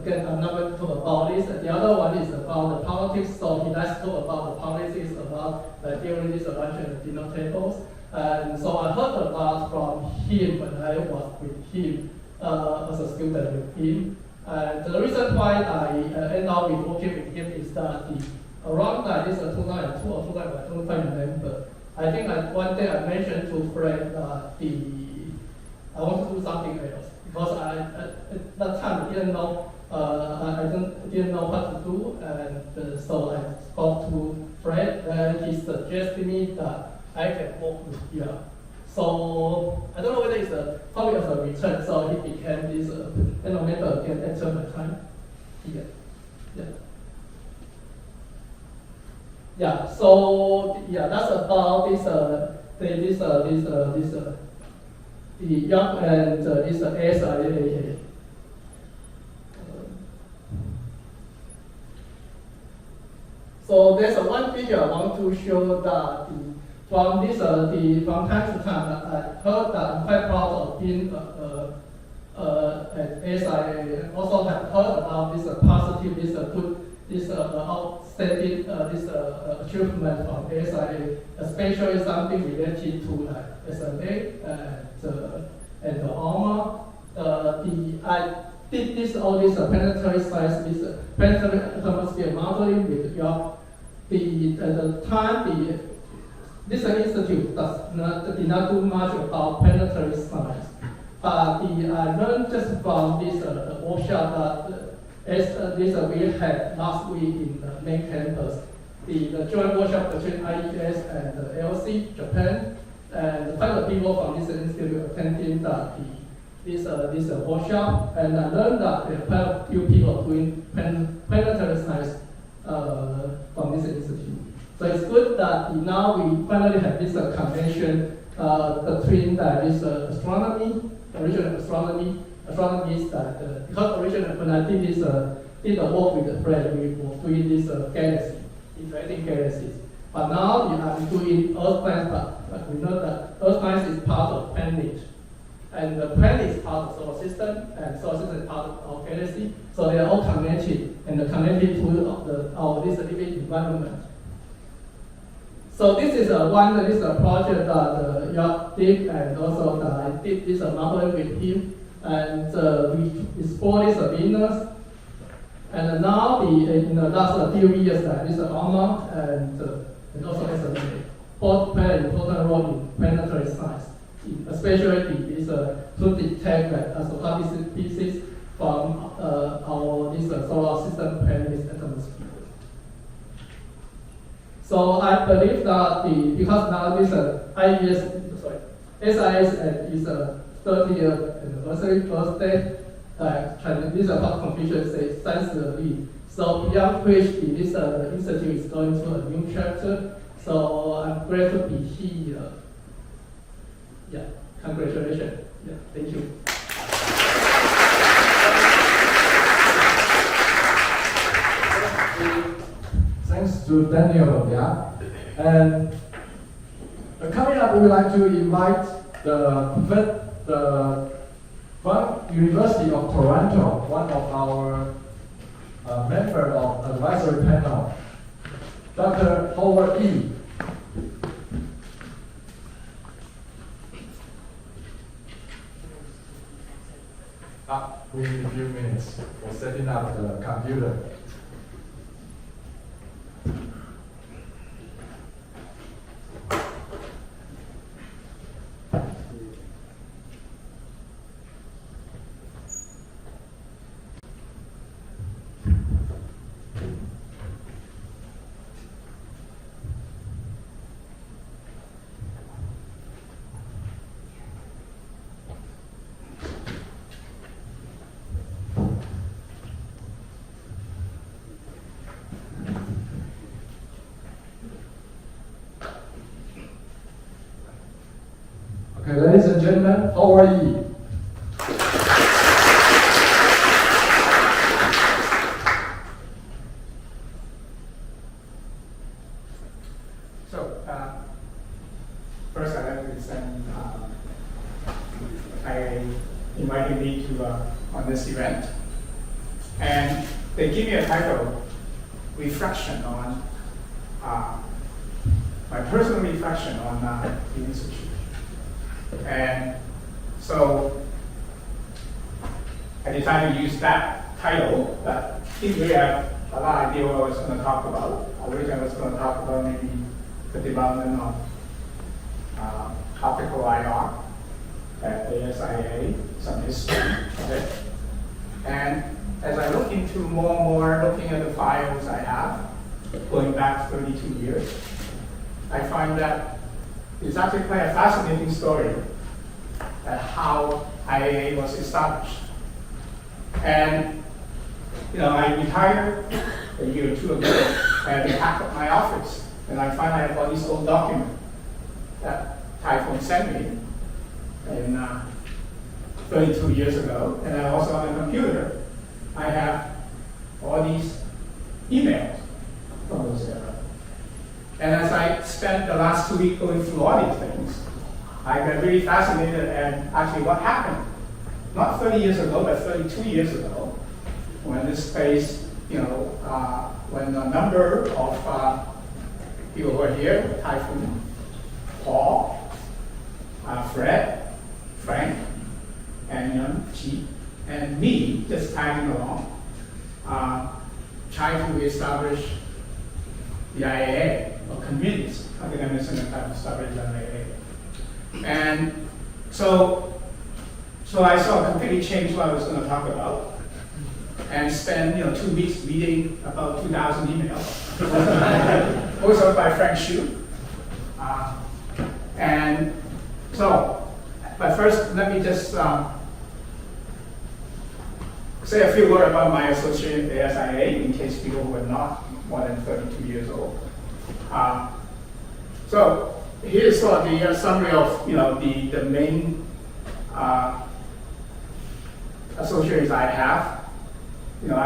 Again, I'm not going to talk about this. The other one is about the politics. So he likes to talk about the politics, about during this lunch and dinner tables. And so I heard a lot from him when I was with him as a student with him. And the reason why I end up working with him is that around like this 2002 or 2005, I don't remember. I think one day I mentioned to Fred that I want to do something else because at that time I didn't know didn't know what to do, and so I spoke to Fred, and he suggested me that I can work with Yuan. So I don't know whether it's probably as a return. So he became this panel member again after my time here. Yeah. Yeah. So yeah, that's about the Yuan and this ASIAA. So there's one video I want to show that from time to time I heard that I'm quite proud of being at ASIAA. Also have heard about this positive, good, outstanding achievement from ASIAA, especially something related to like SMA and the ARMA. I did all this planetary science, this planetary atmosphere modeling with Yuan. At the time, this institute did not do much about planetary science, but I learned just from this workshop that we had last week in the main campus, the joint workshop between IES and the LC Japan, and quite a people from this institute attending this workshop, and I learned that there are quite a few people doing planetary science from this institute. So it's good that now we finally have this connection between this astronomy, original astronomy is that because originally when I did the work with the friend, we were doing this galaxy, interacting galaxies. But now I'm doing Earth science, but we know that Earth science is part of planet. And the planet is part of the solar system, and solar system is part of our galaxy. So they are all connected, and connected to our living environment. So this is a project that Yuan did, and also that I did this modeling with him, and we explored this Venus. And now in the last few years, this ARMA and also SMA both play an important role in planetary science, especially this to detect astronomical pieces from our solar system planet's atmosphere. So I believe that because now this SIS is a 30th anniversary birthday, this about completion say 30 years. So beyond which this institute is going to a new chapter. So I'm glad to be here. Yeah, congratulations. Yeah, thank you. Thanks to Daniel. Yeah, and coming up, we would like to invite from University of Toronto, one of our member of advisory panel, Dr. Howard Yi. up within a few minutes for setting up the computer. Okay, ladies and gentlemen, how are you? So, first I'd like to thank I invited me to on this event, and they give me a title, reflection on my personal reflection on the institute. And so I decided to use that title, but didn't really have a lot of idea what I was going to talk about. Originally I was going to talk about maybe the development of optical IR at ASIAA, some history of it. And as I look into more and more, looking at the files I have, going back 32 years, I find that it's actually quite a fascinating story at how IAA was established. And I retired a year or two ago, and they packed up my office, and I find I have all these old documents that Typhoon sent me in 32 years ago. And I also on the computer, I have all these emails from those eras. And as I spent the last 2 weeks going through all these things, I got really fascinated and actually what happened, not 30 years ago, but 32 years ago, when this place, when a number of people were here, Typhoon, Paul, Fred, Frank, and Yuan-Tseh, and me just tagging along, trying to establish the IAA, or communities, academic center type of establish the IAA. And so I saw completely change what I was going to talk about, and spend 2 weeks reading about 2,000 emails, also by Frank Chou. And so, but first, let me just say a few words about my association with the ASIAA, in case people who are not more than 32 years old. So here's sort of the summary of the main associations I have.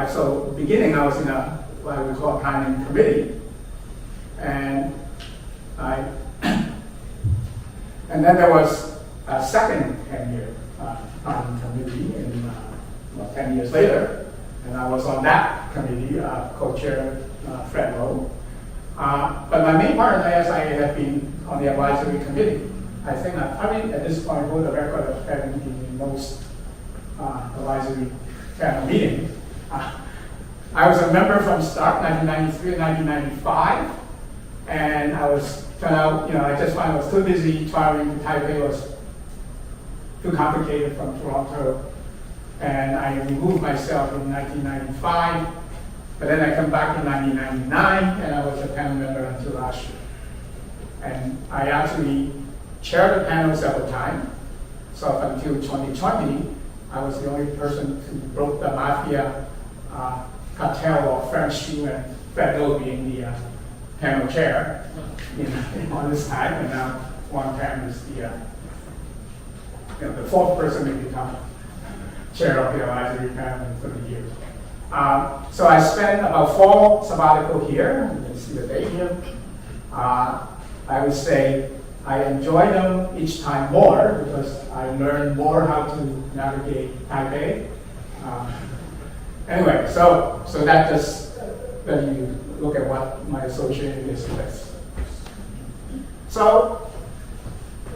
So beginning I was in what we call planning committee, and and then there was a second 10-year planning committee, and 10 years later, and I was on that committee, co-chair Fred Lowe. But my main part of the ASIAA had been on the advisory committee. I think I probably at this point hold the record of having the most advisory panel meetings. I was a member from start, 1993 and 1995, and I turned out, I just found I was too busy traveling to Taipei, was too complicated from Toronto, and I removed myself in 1995. But then I come back in 1999, and I was a panel member until last year. And I actually chaired the panel several times. So up until 2020, I was the only person who broke the mafia cartel of Frank Chou and Fred Lowe being the panel chair on this time. And now one time is the fourth person to become chair of the advisory panel in 30 years. So I spent about 4 sabbatical here. You can see the date here. I would say I enjoy them each time more because I learn more how to navigate Taipei. Anyway, so that just let you look at what my association is with. So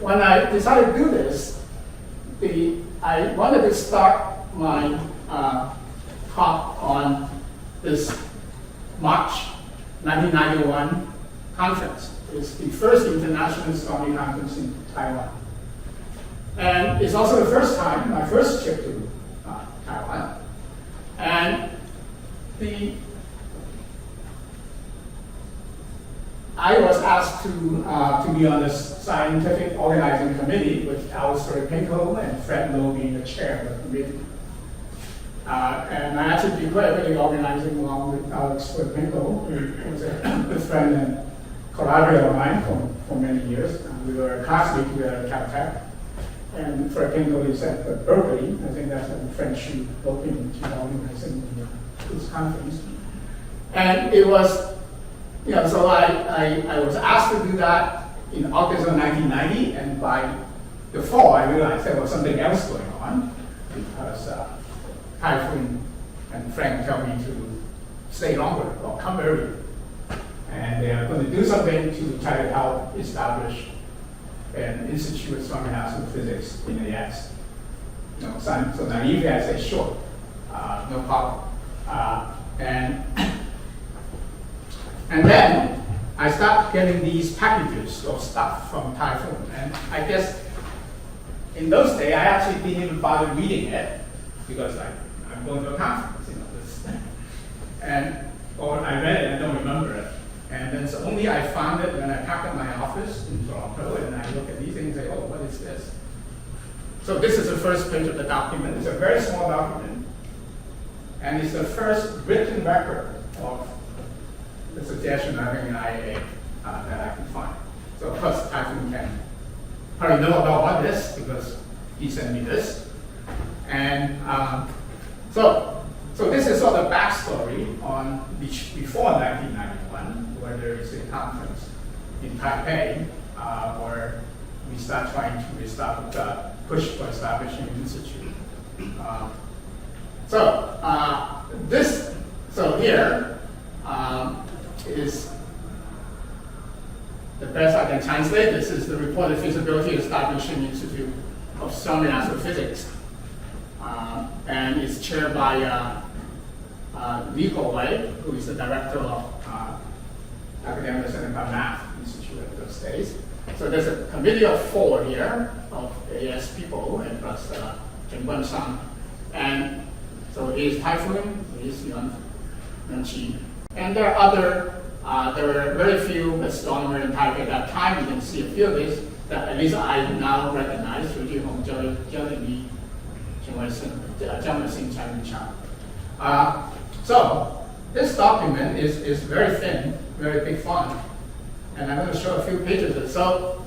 when I decided to do this, I wanted to start my talk on this March 1991 conference. It's the first international astronomy conference in Taiwan. And it's also the first time, my first trip to Taiwan. And I was asked to be on the scientific organizing committee with Alistair Pinko and Fred Lowe being the chair of the committee. And I actually did quite a bit of organizing along with Alistair Pinko, who was a good friend and collaborator of mine for many years. We were classmates together at Caltech. And Fred Pinko is at Berkeley. I think that's a French European organizing this conference. And it was, so I was asked to do that in August of 1990, and by the fall I realized there was something else going on because Typhoon and Frank told me to stay longer or come earlier. And they are going to do something to try to help establish an Institute of Astronomy and Astrophysics in the US. So naively I said, sure, no problem. And then I started getting these packages of stuff from Typhoon. And I guess in those days, I actually didn't even bother reading it because I'm going to a conference, or I read it, I don't remember it. And then so only I found it when I packed up my office in Toronto and I look at these things and say, oh, what is this? So this is the first page of the document. It's a very small document. And it's the first written record of the suggestion of having an IAA that I can find. So of course, Typhoon can probably know about what this because he sent me this. And so this is sort of backstory on before 1991, where there is a conference in Taipei where we start trying to push for establishing an institute. So here is the best I can translate. This is the reported feasibility establishing Institute of Astronomy and Astrophysics. And it's chaired by Li Wei, who is the director of Academic Sinica Math Institute at those days. So there's a committee of 4 here of AS people, and plus Yuan-Tseh. And so here's Typhoon, here's Yuan-Tseh. And there were very few astronomers in Taipei at that time. You can see a few of these that at least I now recognize: Yi-Jehng, Li, so this document is very thin, very big font, and I'm going to show a few pages of it. So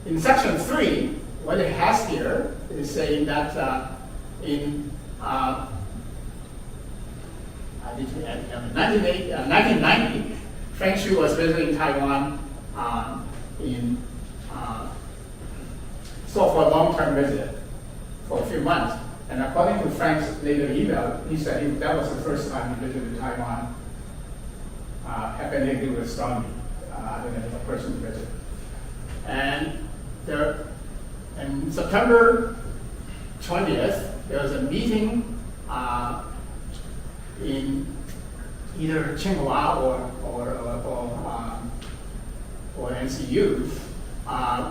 in section 3, what it has here is saying that in 1990, Frank Chou was visiting Taiwan for a long-term visit for a few months. And according to Frank's later email, he said that was the first time he visited Taiwan, had anything to do with astronomy, other than a personal visit. And in September 20th, there was a meeting in either Tsinghua or NCU,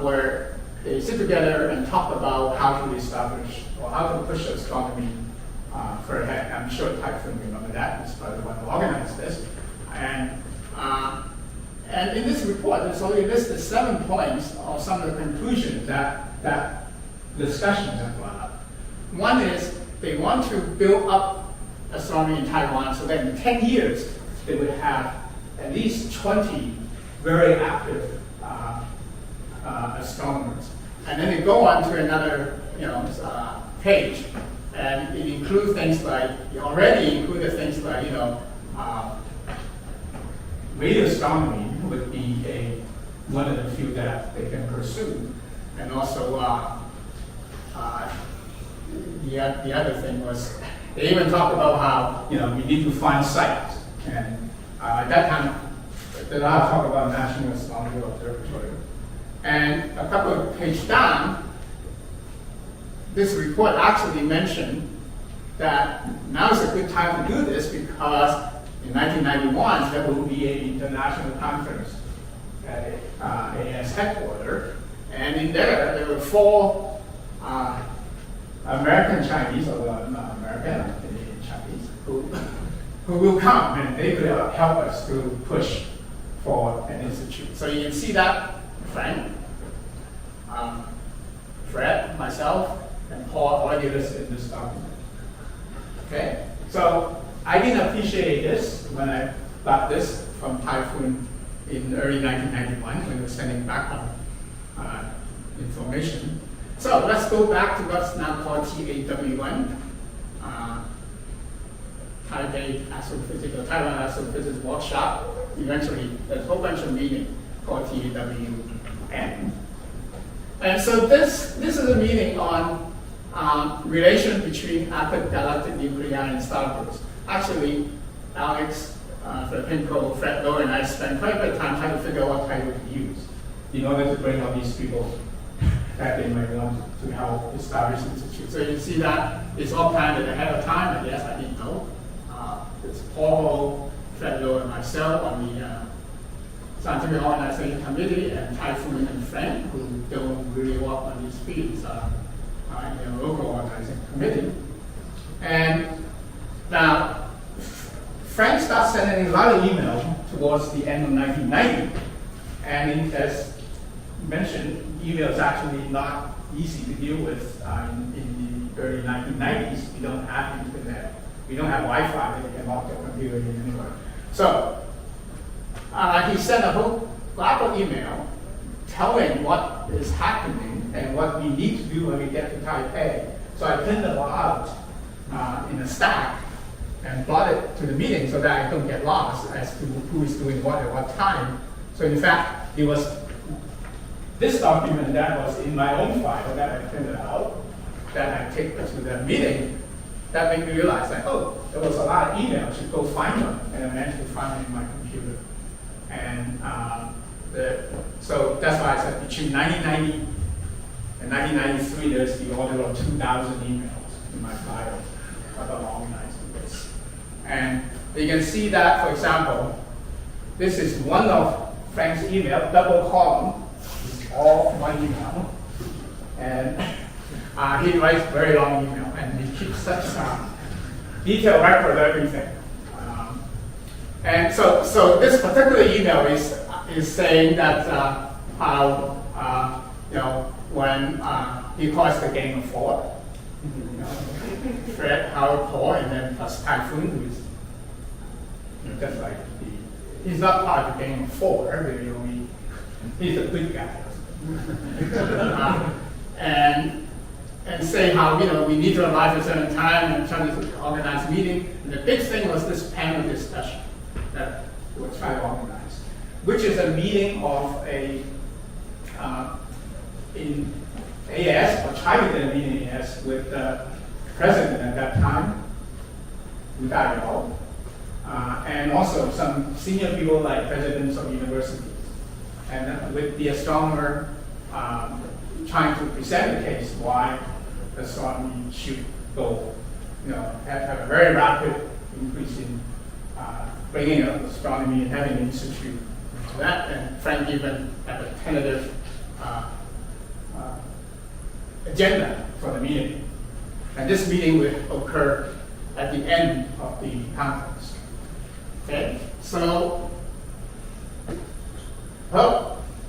where they sit together and talk about how to establish or how to push astronomy further ahead. I'm sure Typhoon remember that. He's probably the one who organized this. And in this report, there's only listed 7 points of some of the conclusions that discussions have brought up. One is they want to build up astronomy in Taiwan so that in 10 years they would have at least 20 very active astronomers. And then they go on to another page, and it includes things like, it already included things like, radio astronomy would be one of the few that they can pursue. And also, the other thing was, they even talk about how, we need to find sites. And at that time, there's a lot of talk about National Astronomical Observatory. And a couple of pages down, this report actually mentioned that now is a good time to do this because in 1991 there will be an international conference at AS headquarters, and in there were 4 American Chinese, or not American, Canadian Chinese, who will come and they will help us to push for an institute. So you can see that Frank, Fred, myself, and Paul already listed in this document. Okay, so I didn't appreciate this when I got this from Typhoon in early 1991 when we were sending background information. So let's go back to what's now called TAW1, Taipei Astrophysics, Taiwan Astrophysics Workshop. Eventually, there's a whole bunch of meetings called TAWN. And so this is a meeting on relation between active galactic nuclei and star groups. Actually, Alex, Pinko, Fred Lowe, and I spent quite a bit of time trying to figure out what title to use in order to bring out these people that they might want to help establish the institute. So you can see that it's all planned ahead of time, and yes, I didn't know. It's Paul, Fred Lowe, and myself on the Scientific Organization Committee, and Typhoon and Frank, who don't really work on these fields, in the local organizing committee. And now, Frank started sending a lot of email towards the end of 1990, and as mentioned, email is actually not easy to deal with in the early 1990s. We don't have internet, we don't have Wi-Fi that you can lock your computer in anywhere. So he sent a whole lot of email telling what is happening and what we need to do when we get to Taipei. So I pinned them all out in a stack and brought it to the meeting so that I don't get lost as to who is doing what at what time. So in fact, it was this document that was in my own file that I printed out, that I take to the meeting, that made me realize that, oh, there was a lot of emails, to go find them, and I managed to find them in my computer. And so that's why I said between 1990 and 1993, there's the order of 2,000 emails in my file about organizing this. And you can see that, for example, this is one of Frank's email, double column, it's all one email. And he writes very long email, and he keeps such detailed record of everything. And so this particular email is saying that how when he calls the game of 4, Fred, Howard, Paul, and then plus Typhoon, who is just like he's not part of the game of 4, really. He's a good guy. And say how we need to arrive at a certain time and try to organize a meeting. And the big thing was this panel discussion that we're trying to organize, which is a meeting of in AS, or trying to get a meeting in AS with the president at that time, Wu, and also some senior people like presidents of universities, and with the astronomer trying to present the case why astronomy should go, have a very rapid increase in bringing up astronomy and having an institute to that. And Frank even had a tentative agenda for the meeting. And this meeting will occur at the end of the conference. Okay, so,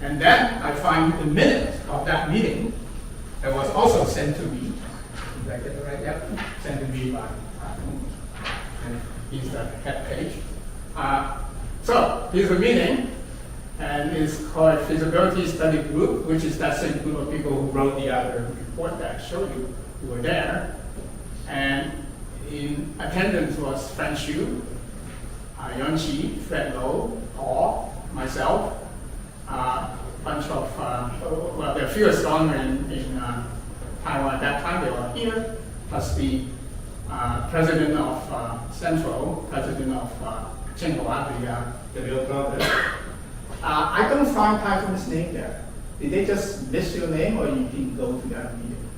and then I find the minute of that meeting that was also sent to me. Did I get it right? Yep, sent to me by and here's the head page. So here's the meeting, and it's called Feasibility Study Group, which is that same group of people who wrote the other report that I showed you, who were there. And in attendance was Frank Chou, Yuan-Tseh, Fred Lowe, Paul, myself, a bunch of, well, there are a few astronomers in Taiwan at that time, they were here, plus the president of Central, president of Tsinghua, the little brother. I don't find Typhoon's name there. Did they just list your name, or you didn't go to that meeting?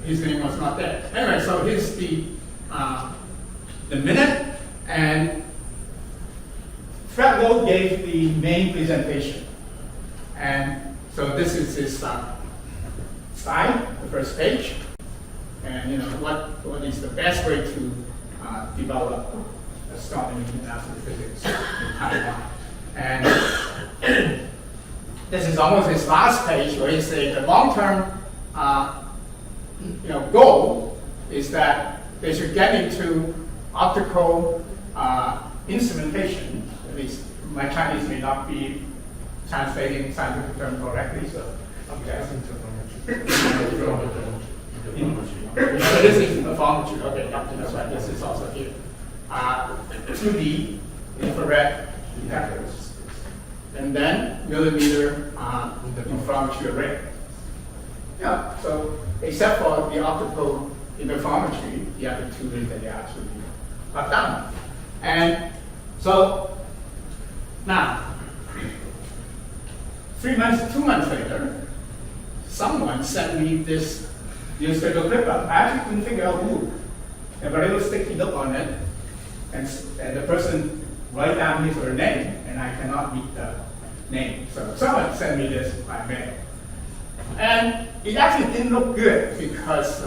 his name was not there. Anyway, so here's the minute, and Fred Lowe gave the main presentation. And so this is his slide, the first page. And what is the best way to develop astronomy and astrophysics in Taiwan. And this is almost his last page where he says the long-term goal is that they should get into optical instrumentation. At least my Chinese may not be translating scientific term correctly, so okay. So this is the photometry. Okay, that's right. This is also here. 2D infrared detectors, and then millimeter interferometry array. Yeah. So except for the optical interferometry, the other two is that they actually are done. And so now, 2 months later, someone sent me this newspaper clip. I actually couldn't figure out who. And a little sticky note on it, and the person write down his or her name, and I cannot read the name. So someone sent me this by mail. And it actually didn't look good because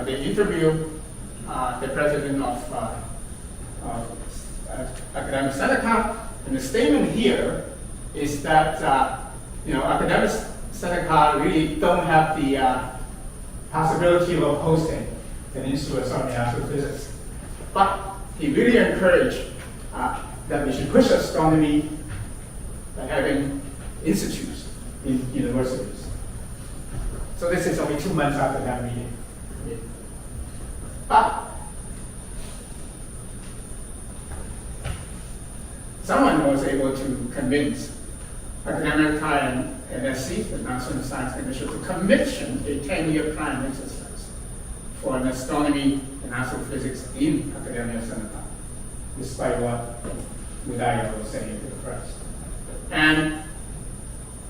they interviewed the president of Academic Sinica, and the statement here is that Academic Sinica really don't have the possibility of hosting an Institute of Astronomy and Astrophysics. But he really encouraged that we should push astronomy by having institutes in universities. So this is only 2 months after that meeting. But someone was able to convince Academic and NSC, the National Science Commission, to commission a 10-year plan exercise for an astronomy and astrophysics in Academia Sinica, despite what Udaya was saying to the press. And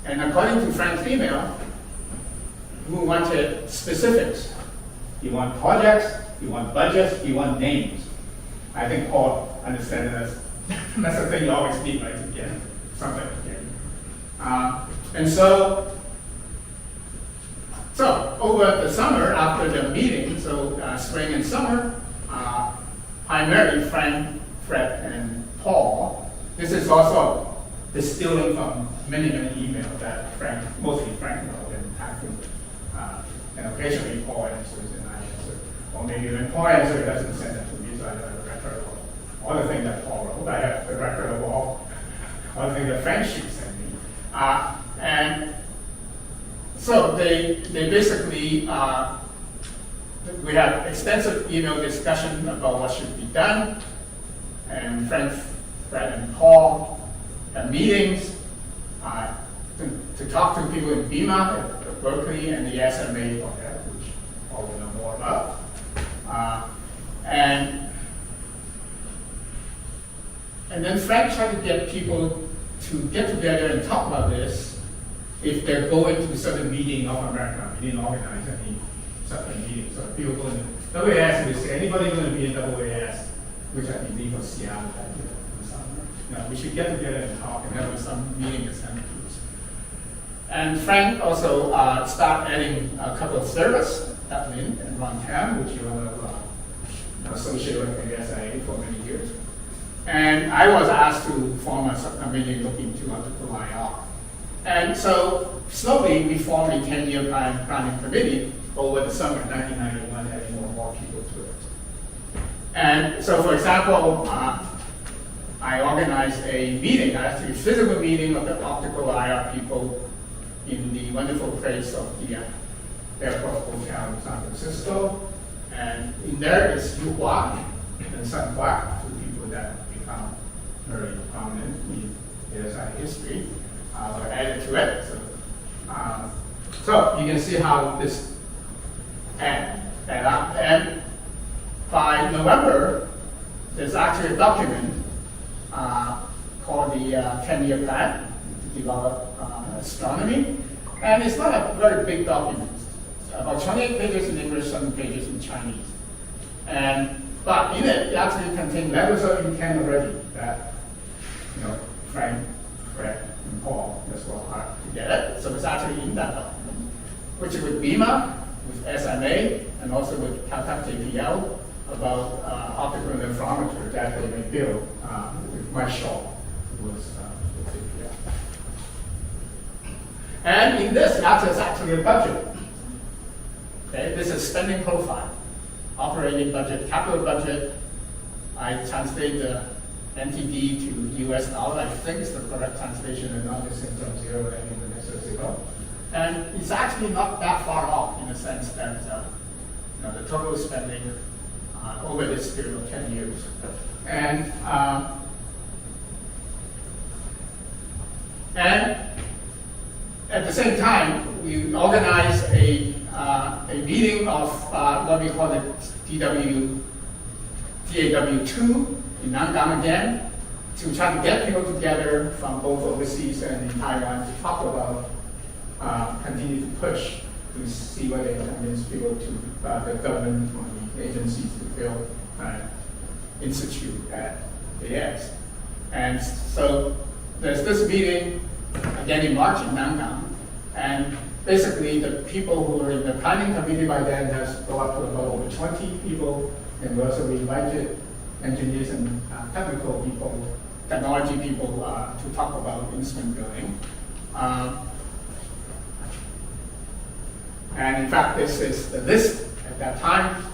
according to Frank's email, who wanted specifics. You want projects, you want budgets, you want names. I think Paul understands that's the thing you always need, right, to get something. And so over the summer, after the meeting, so spring and summer, primarily Frank, Fred, and Paul. This is also distilling from many emails that mostly Frank wrote and acted. And occasionally Paul answers and I answer. Or maybe when Paul answers, he doesn't send it to me, so I have a record of all the things that Paul wrote. I have the record of all the things that Frank should send me. And so they basically, we have extensive email discussion about what should be done. And Frank, Fred, and Paul have meetings to talk to people in BIMA, Berkeley, and the SMA, which Paul will know more about. And then Frank tried to get people to get together and talk about this if they're going to a certain meeting of America. We didn't organize any certain meetings. So people going to WAS, we say, anybody going to be in WAS, which I believe was Seattle that year in the summer. We should get together and talk, and there was some meeting in Santa Cruz. And Frank also started adding a couple of servers at Lin and Montana, which you all know associated with ASIAA for many years. And I was asked to form a subcommittee looking to optical IR. And so slowly we formed a 10-year planning committee over the summer of 1991, adding more people to it. And so, for example, I organized a meeting, actually a physical meeting of the optical IR people in the wonderful place of the airport hotel in San Francisco. And in there is Yu Hua and Sun Hua, two people that become very prominent in ASIAA history, were added to it. So you can see how this add up. And by November, there's actually a document called the 10-year plan to develop astronomy. And it's not a very big document. It's about 28 pages in English, 7 pages in Chinese. But in it actually contains levels of intent already that Frank, Fred, and Paul as well are together. So it's actually in that document, which is with BIMA, with SMA, and also with Caltech JPL about optical interferometer that they may build with my shop with JPL. And in this, that is actually a budget. Okay, this is spending profile, operating budget, capital budget. I translate the NTD to US dollar. I think it's the correct translation, and not missing from zero and in the next 0. And it's actually not that far off in the sense that the total spending over this period of 10 years. And at the same time, we organized a meeting of what we call the DAW2 in Nangang again, to try to get people together from both overseas and in Taiwan to talk about, continue to push to see whether they can convince people to, the government or the agencies to build an institute at AS. And so there's this meeting again in March in Nangang, and basically the people who were in the planning committee by then has go up to about over 20 people, and we also invited engineers and technical people, technology people to talk about instrument building. And in fact, this is the list at that time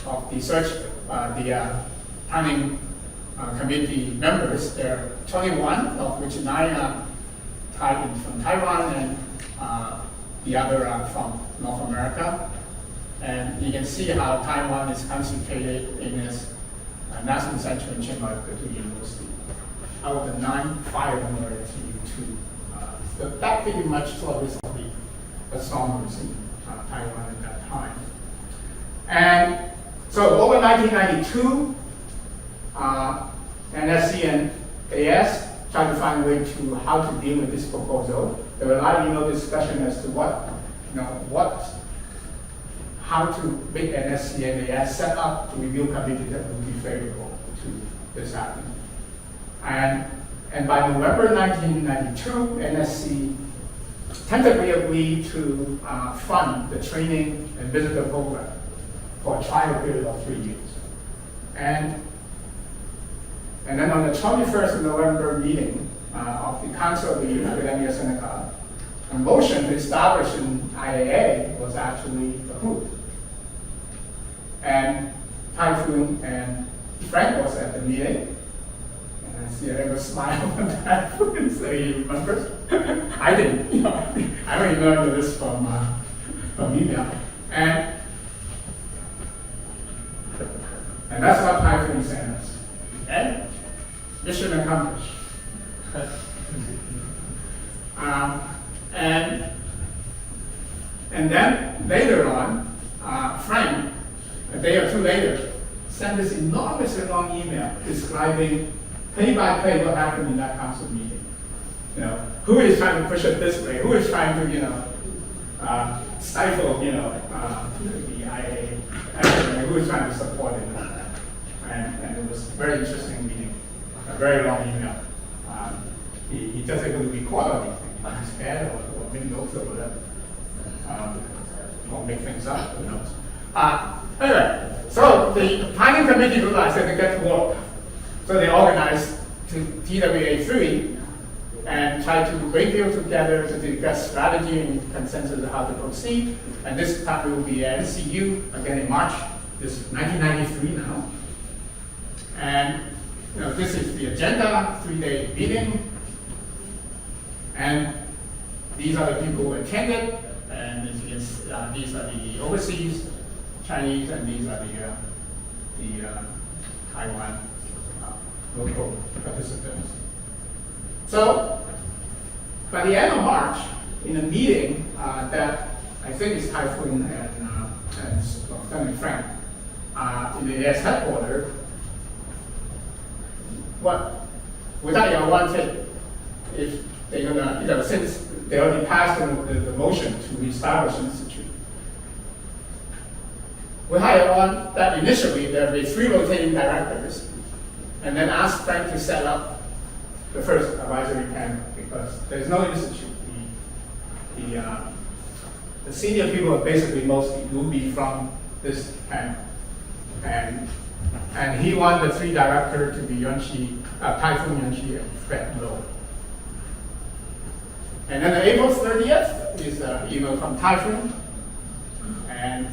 of the the planning committee members. There are 21, of which 9 are from Taiwan and the other are from North America. And you can see how Taiwan is concentrated in its National Center in Chiang Mai University. Out of the 9, 5 of them are at TU2. So that pretty much sort of the astronomers in Taiwan at that time. And so over 1992, NSC and AS tried to find a way to how to deal with this proposal. There were a lot of discussion as to how to make NSC and AS set up to review committee that would be favorable to this happening. And by November 1992, NSC tentatively agreed to fund the training and visitor program for a trial period of 3 years. And then on the 21st of November meeting of the Council of the Academia Sinica, a motion to establish an IAA was actually approved. And Typhoon and Frank was at the meeting. And I see a little smile on that, so he remembers. I didn't, I only learned this from email. And that's what Typhoon sent us. Okay? Mission accomplished. And then later on, Frank, a day or two later, sent this enormously long email describing play by play what happened in that council meeting. Who is trying to push it this way? Who is trying to, stifle, the IA? Who is trying to support it? And it was a very interesting meeting, a very long email. He doesn't even record anything on his pad or make notes or whatever. Or make things up, who knows. Anyway, so the planning committee realized that they get to work. So they organized to TWA3 and tried to bring people together to discuss strategy and consensus of how to proceed. And this time it will be at NCU, again in March. This is 1993 now. And this is the agenda, 3-day meeting. And these are the people who attended. And as you can see, these are the overseas Chinese, and these are the Taiwan local participants. So, by the end of March, in a meeting that I think is Typhoon and Frank in the AS headquarters, without Yuan-Tseh, if they're gonna, since they already passed the motion to reestablish the institute. We hired on that initially, there'll be 3 rotating directors, and then asked Frank to set up the first advisory panel, because there's no institute. The senior people are basically mostly will be from this panel. And he wanted the 3 directors to be Yuan-Tseh, Typhoon Yuan-Tseh, and Fred Low. And then April 30th is an email from Typhoon, and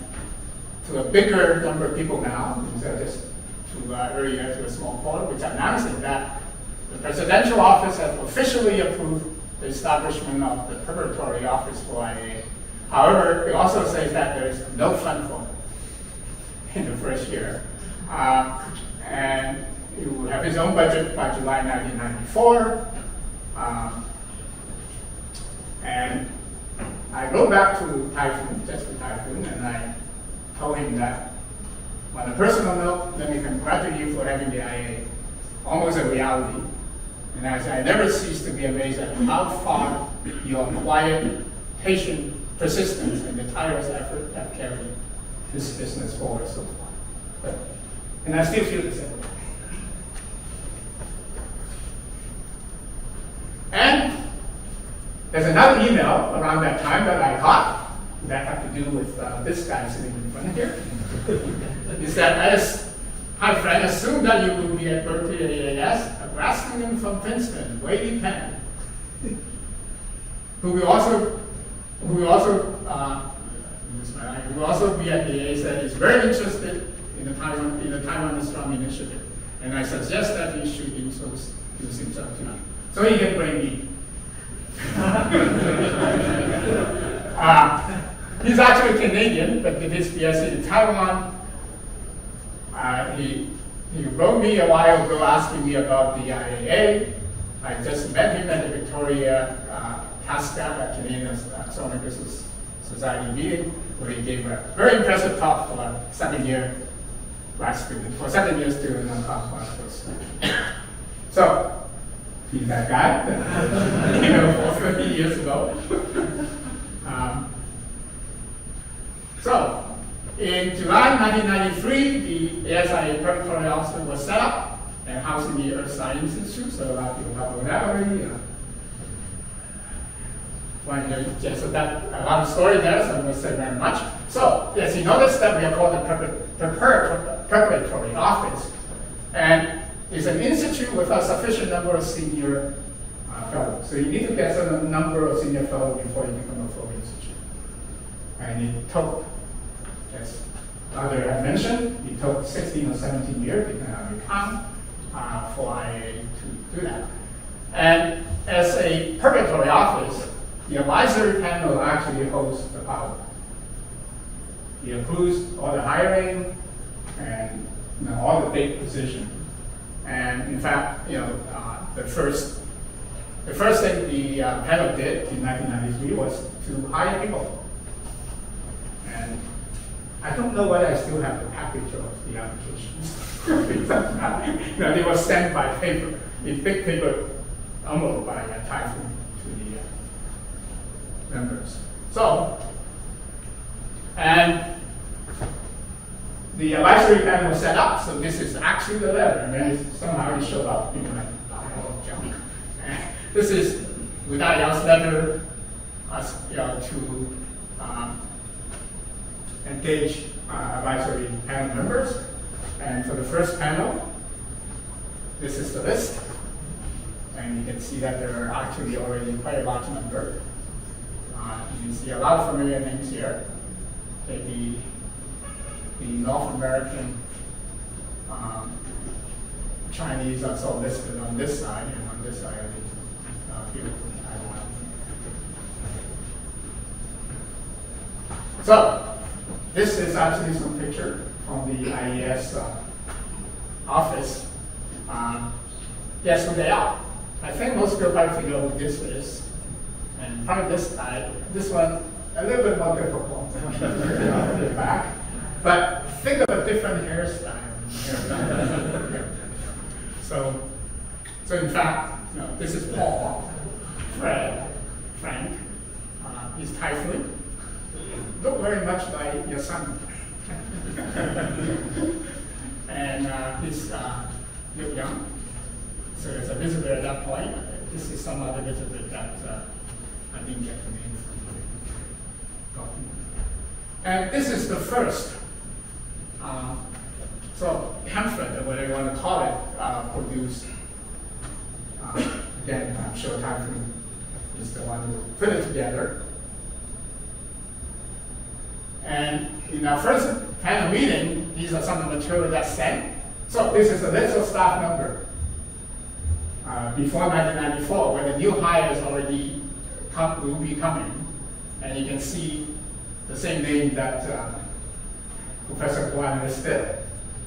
to a bigger number of people now, instead of just to earlier to a small court, which announcing that the presidential office has officially approved the establishment of the preparatory office for IAA. However, it also says that there is no fund for it in the first year. And he will have his own budget by July 1994. And I wrote back to Typhoon, just to Typhoon, and I told him that on a personal note, let me congratulate you for having the IA, almost a reality. And I said, I never cease to be amazed at how far your quiet, patient persistence and the tireless effort have carried this business forward so far. And I still feel the same way. And there's another email around that time that I got that had to do with this guy sitting in front here. Is that hi Fred, assume that you will be at Berkeley AAS, a grad student from Princeton, Wei Penn, who will also be at the AAS that is very interested in the Taiwan Astronomy Initiative. And I suggest that he should introduce himself to me. So he can bring me. He's actually Canadian, but did his BSc in Taiwan. He wrote me a while ago asking me about the IAA. I just met him at the Victoria CASCA, at Canadian Astronomical Society meeting, where he gave a very impressive talk for a second-year grad student, for second-year student on top of first. So, he's that guy that for 30 years ago. So, in July 1993, the ASIAA preparatory office was set up and housed in the Earth Science Institute, so a lot of people probably have already. So that a lot of story there, so I won't say very much. So, yes, you notice that we are called the preparatory office, and it's an institute with a sufficient number of senior fellows. So you need to get a certain number of senior fellows before you become a full institute. And it took, as Dr. had mentioned, it took 16 or 17 years, depending on how you count, for IAA to do that. And as a preparatory office, the advisory panel actually holds the power. He approves all the hiring and all the big positions. And in fact, the first thing the panel did in 1993 was to hire people. And I don't know whether I still have the package of the applications. They were sent by paper, in big paper envelope by Typhoon to the members. So, and the advisory panel was set up, so this is actually the letter, and then somehow it showed up, junk. This is without Yang's letter to engage advisory panel members. And for the first panel, this is the list. And you can see that there are actually already quite a large number. You can see a lot of familiar names here. The North American Chinese are also listed on this side, and on this side, people from Taiwan. So, this is actually some picture from the IES office. Yes, who they are. I think most people probably know who this is. And probably this guy, this one, a little bit more difficult to get back. But think of a different hairstyle. So in fact, this is Paul Frank, is Typhoon. Look very much like your son. And he's Liang. So there's a visitor at that point. This is some other visitor that I didn't get the name from the document. And this is the first. So Hanford, whatever you want to call it, produced. Again, I'm sure Typhoon is the one who put it together. And in our first panel meeting, these are some of the material that's sent. So this is a list of staff number. Before 1994, when the new hires already will be coming, and you can see the same name that Professor Kuan listed,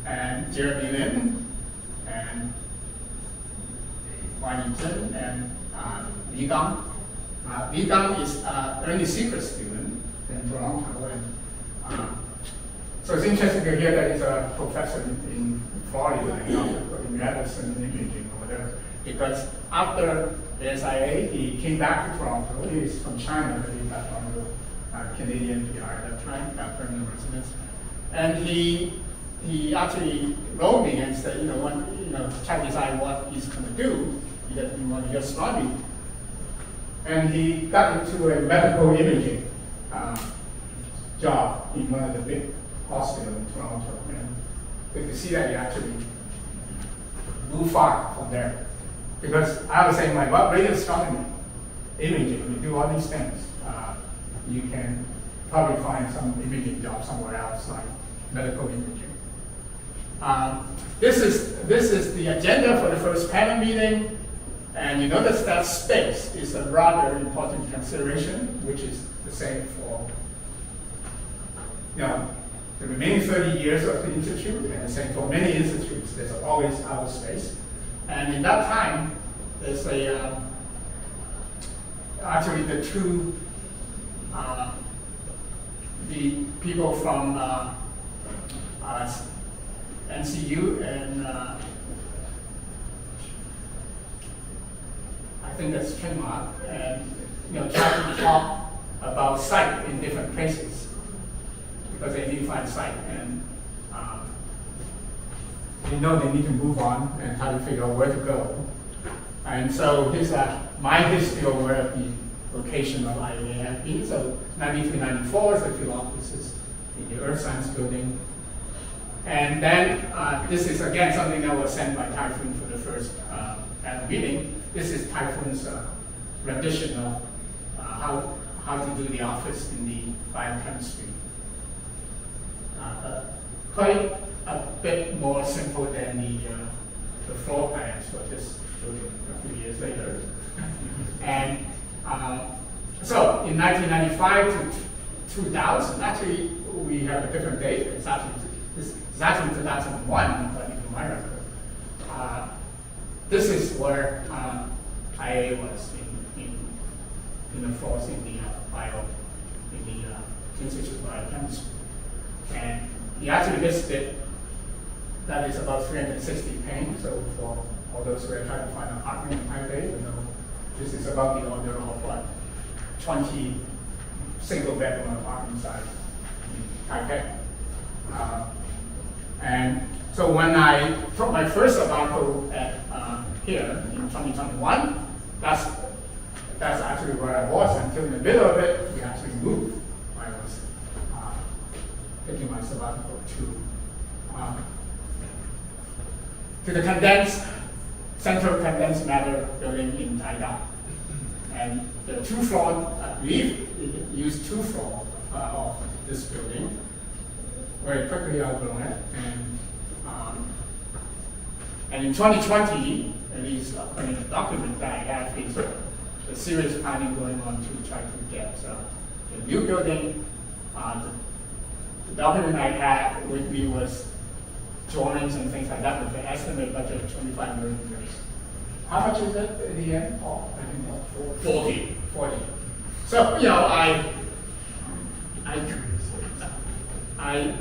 and Jeremy Lin, and Yi-Jehng, and Liang. Liang is early secret student in Toronto, and so it's interesting to hear that he's a professor in Florida, in medicine, imaging, or whatever. Because after the ASIAA, he came back to Toronto. He's from China, but he got from the Canadian PR at that time, got permanent residence. And he actually wrote me and said, try to decide what he's going to do. He doesn't want to just study. And he got into a medical imaging job in one of the big hospitals in Toronto. And good to see that he actually moved far from there. Because I was saying, what radio astronomy, imaging, we do all these things. You can probably find some imaging job somewhere else, like medical imaging. This is the agenda for the first panel meeting. And you notice that space is a rather important consideration, which is the same for the remaining 30 years of the institute, and the same for many institutes. There's always outer space. And in that time, there's actually the two, the people from NCU and I think that's Trademark, and try to talk about site in different places because they need to find site, and they know they need to move on and how to figure out where to go. And so here's my history of where the location of IAA has been. So 93-94 is a few offices in the Earth Science Building. And then this is again something that was sent by Typhoon for the first panel meeting. This is Typhoon's rendition of how to do the office in the biochemistry. Quite a bit more simple than the floor plans for this building a few years later. And so in 1995 to 2000, actually we have a different date. It's actually 2001, according to my record. This is where IA was in the floors in the Institute of Biochemistry. And he actually listed that is about 360 panes. So for all those who are trying to find an apartment in Taipei, this is about the order of what 20 single bedroom apartment size in Taipei. And so when I took my first sabbatical at here in 2021, that's actually where I was until in the middle of it, we actually moved. I was taking my sabbatical to the central condensed matter building in Taidao. And the 2 floor, I believe, it used 2 floor of this building. Very quickly outgrown it. And in 2020, at least according to the document that I have, is the serious planning going on to try to get the new building. The document I had with me was drawings and things like that with the estimate budget of 25 million euros. How much is it in the end? Oh, I think about 40. So, I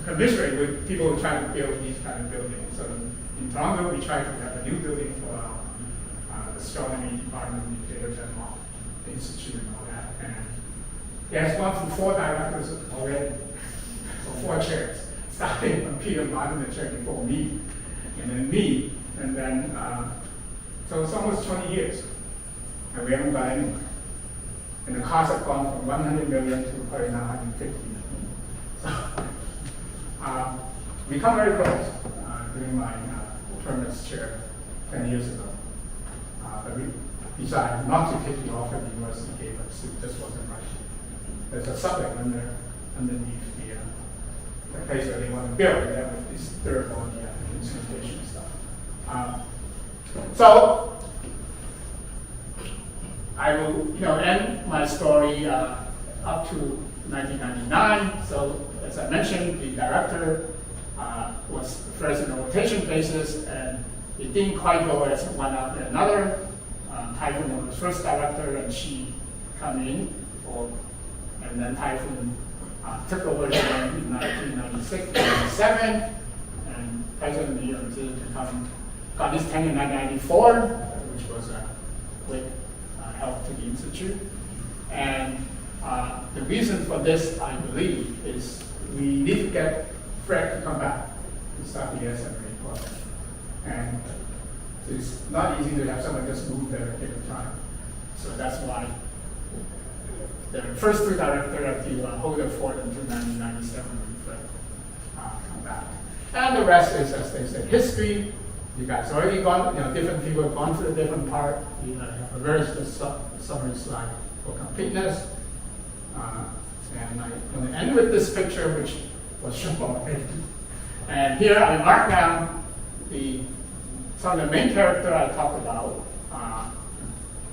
commiserate with people who try to build these kind of buildings. So in Toronto, we try to have a new building for the astronomy department in Yi-Jehng Institute and all that. And he has gone through 4 directors already, so 4 chairs, starting from Peter Martin, the chair before me, and then me, and then, so it's almost 20 years, and we haven't got anywhere. And the cost has gone from 100 million to probably now 150 million. So, we come very close during my term as chair 10 years ago. But we decided not to take the offer the university gave us. It just wasn't right. There's a subject underneath the place where they want to build, and that was this third on the instrumentation stuff. So I will, end my story up to 1999. So as I mentioned, the director was first on a rotation basis, and it didn't quite go as one after another. Typhoon was first director, and she came in, and then Typhoon took over again in 1996, 97, and President Yuan-Tseh got this tenure in 1994, which was a great help to the institute. And the reason for this, I believe, is we need to get Fred to come back to start the ASIAA project. And it's not easy to have someone just move there at a given time. So that's why the first 2 directors have to hold the fort until 1997 when Fred come back. And the rest is, as they say, history. You guys already gone, different people have gone through a different part. We have a very summary slide for completeness. And I'm going to end with this picture, which was shown already. And here I mark down some of the main character I talked about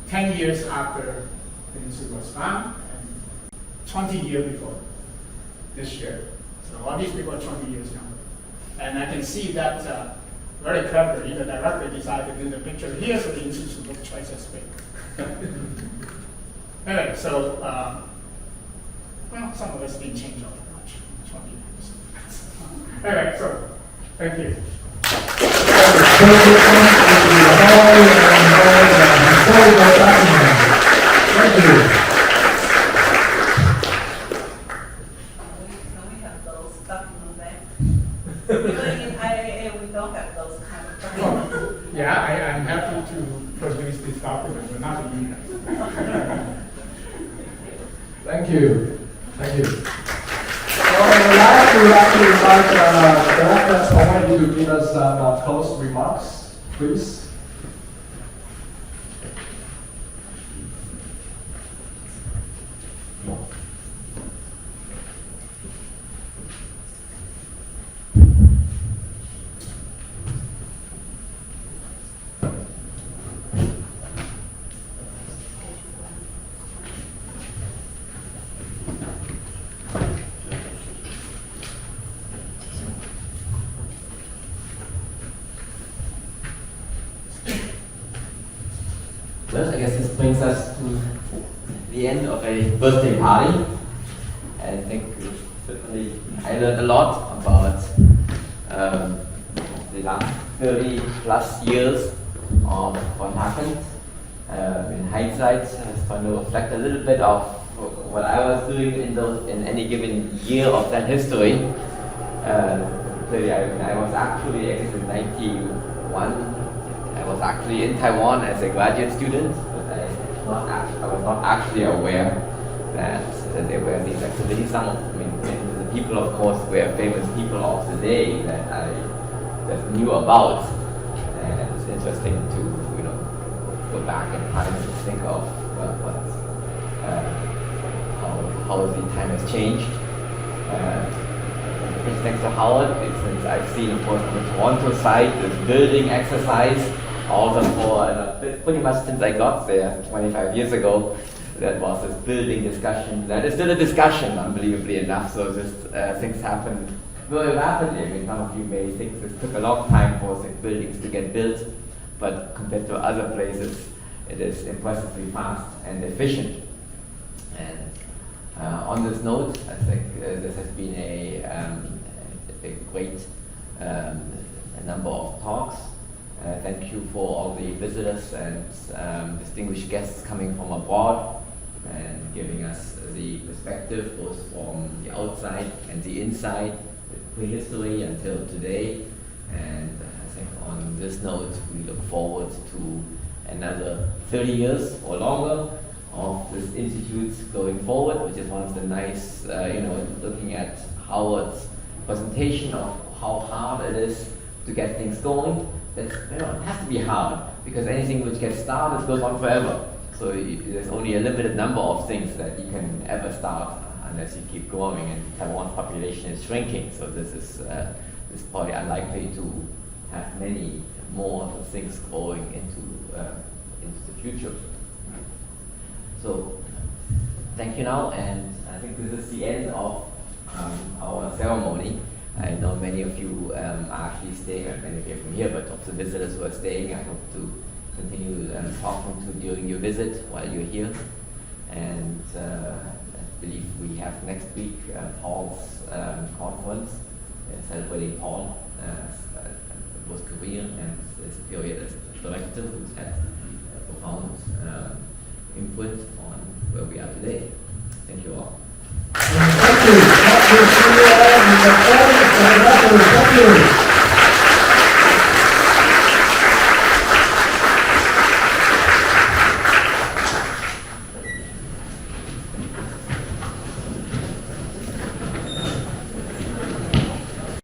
10 years after the institute was found, and 20 years before this year. So all these people are 20 years younger. And I can see that very cleverly, the director decided to do the picture here so the institute looked twice as big. Anyway, so, some of us didn't change all that much. 20 years. Anyway, so, thank you. Thank you. Can we have those documents back? Because in IAA, we don't have those kind of documents. Yeah, I'm happy to produce this document, but not the email. Thank you. Thank you. So I would like to actually invite Director Kuan to give us some close remarks, please. Well, I guess this brings us to the end of a birthday party. I think I learned a lot about the last 30 plus years of what happened. In hindsight, I trying to reflect a little bit of what I was doing in any given year of that history. Clearly, I was actually, I guess in 91, I was actually in Taiwan as a graduate student, but I was not actually aware that there were these activities. The people, of course, were famous people of the day that I knew about, and it's interesting to go back in time and think of how the time has changed. Thanks to Howard, since I've seen, of course, on the Toronto side, this building exercise, also for pretty much since I got there 25 years ago, that was this building discussion. That is still a discussion, unbelievably enough. So things happen very rapidly. I mean, some of you may think this took a long time for buildings to get built, but compared to other places, it is impressively fast and efficient. And on this note, I think this has been a great number of talks. Thank you for all the visitors and distinguished guests coming from abroad and giving us the perspective both from the outside and the inside, the prehistory until today. And I think on this note, we look forward to another 30 years or longer of this institute going forward, which is one of the nice, looking at Howard's presentation of how hard it is to get things going. That's, it has to be hard, because anything which gets started goes on forever. So there's only a limited number of things that you can ever start unless you keep growing, and Taiwan's population is shrinking. So this is probably unlikely to have many more things growing into the future. So thank you now, and I think this is the end of our ceremony. I know many of you are actually staying, many of you are from here, but of the visitors who are staying, I hope to continue talking to during your visit while you're here. And I believe we have next week Paul's conference, celebrating Paul, both career and his period as director, who's had a profound input on where we are today. Thank you all. Thank you. Thank you. Thank you.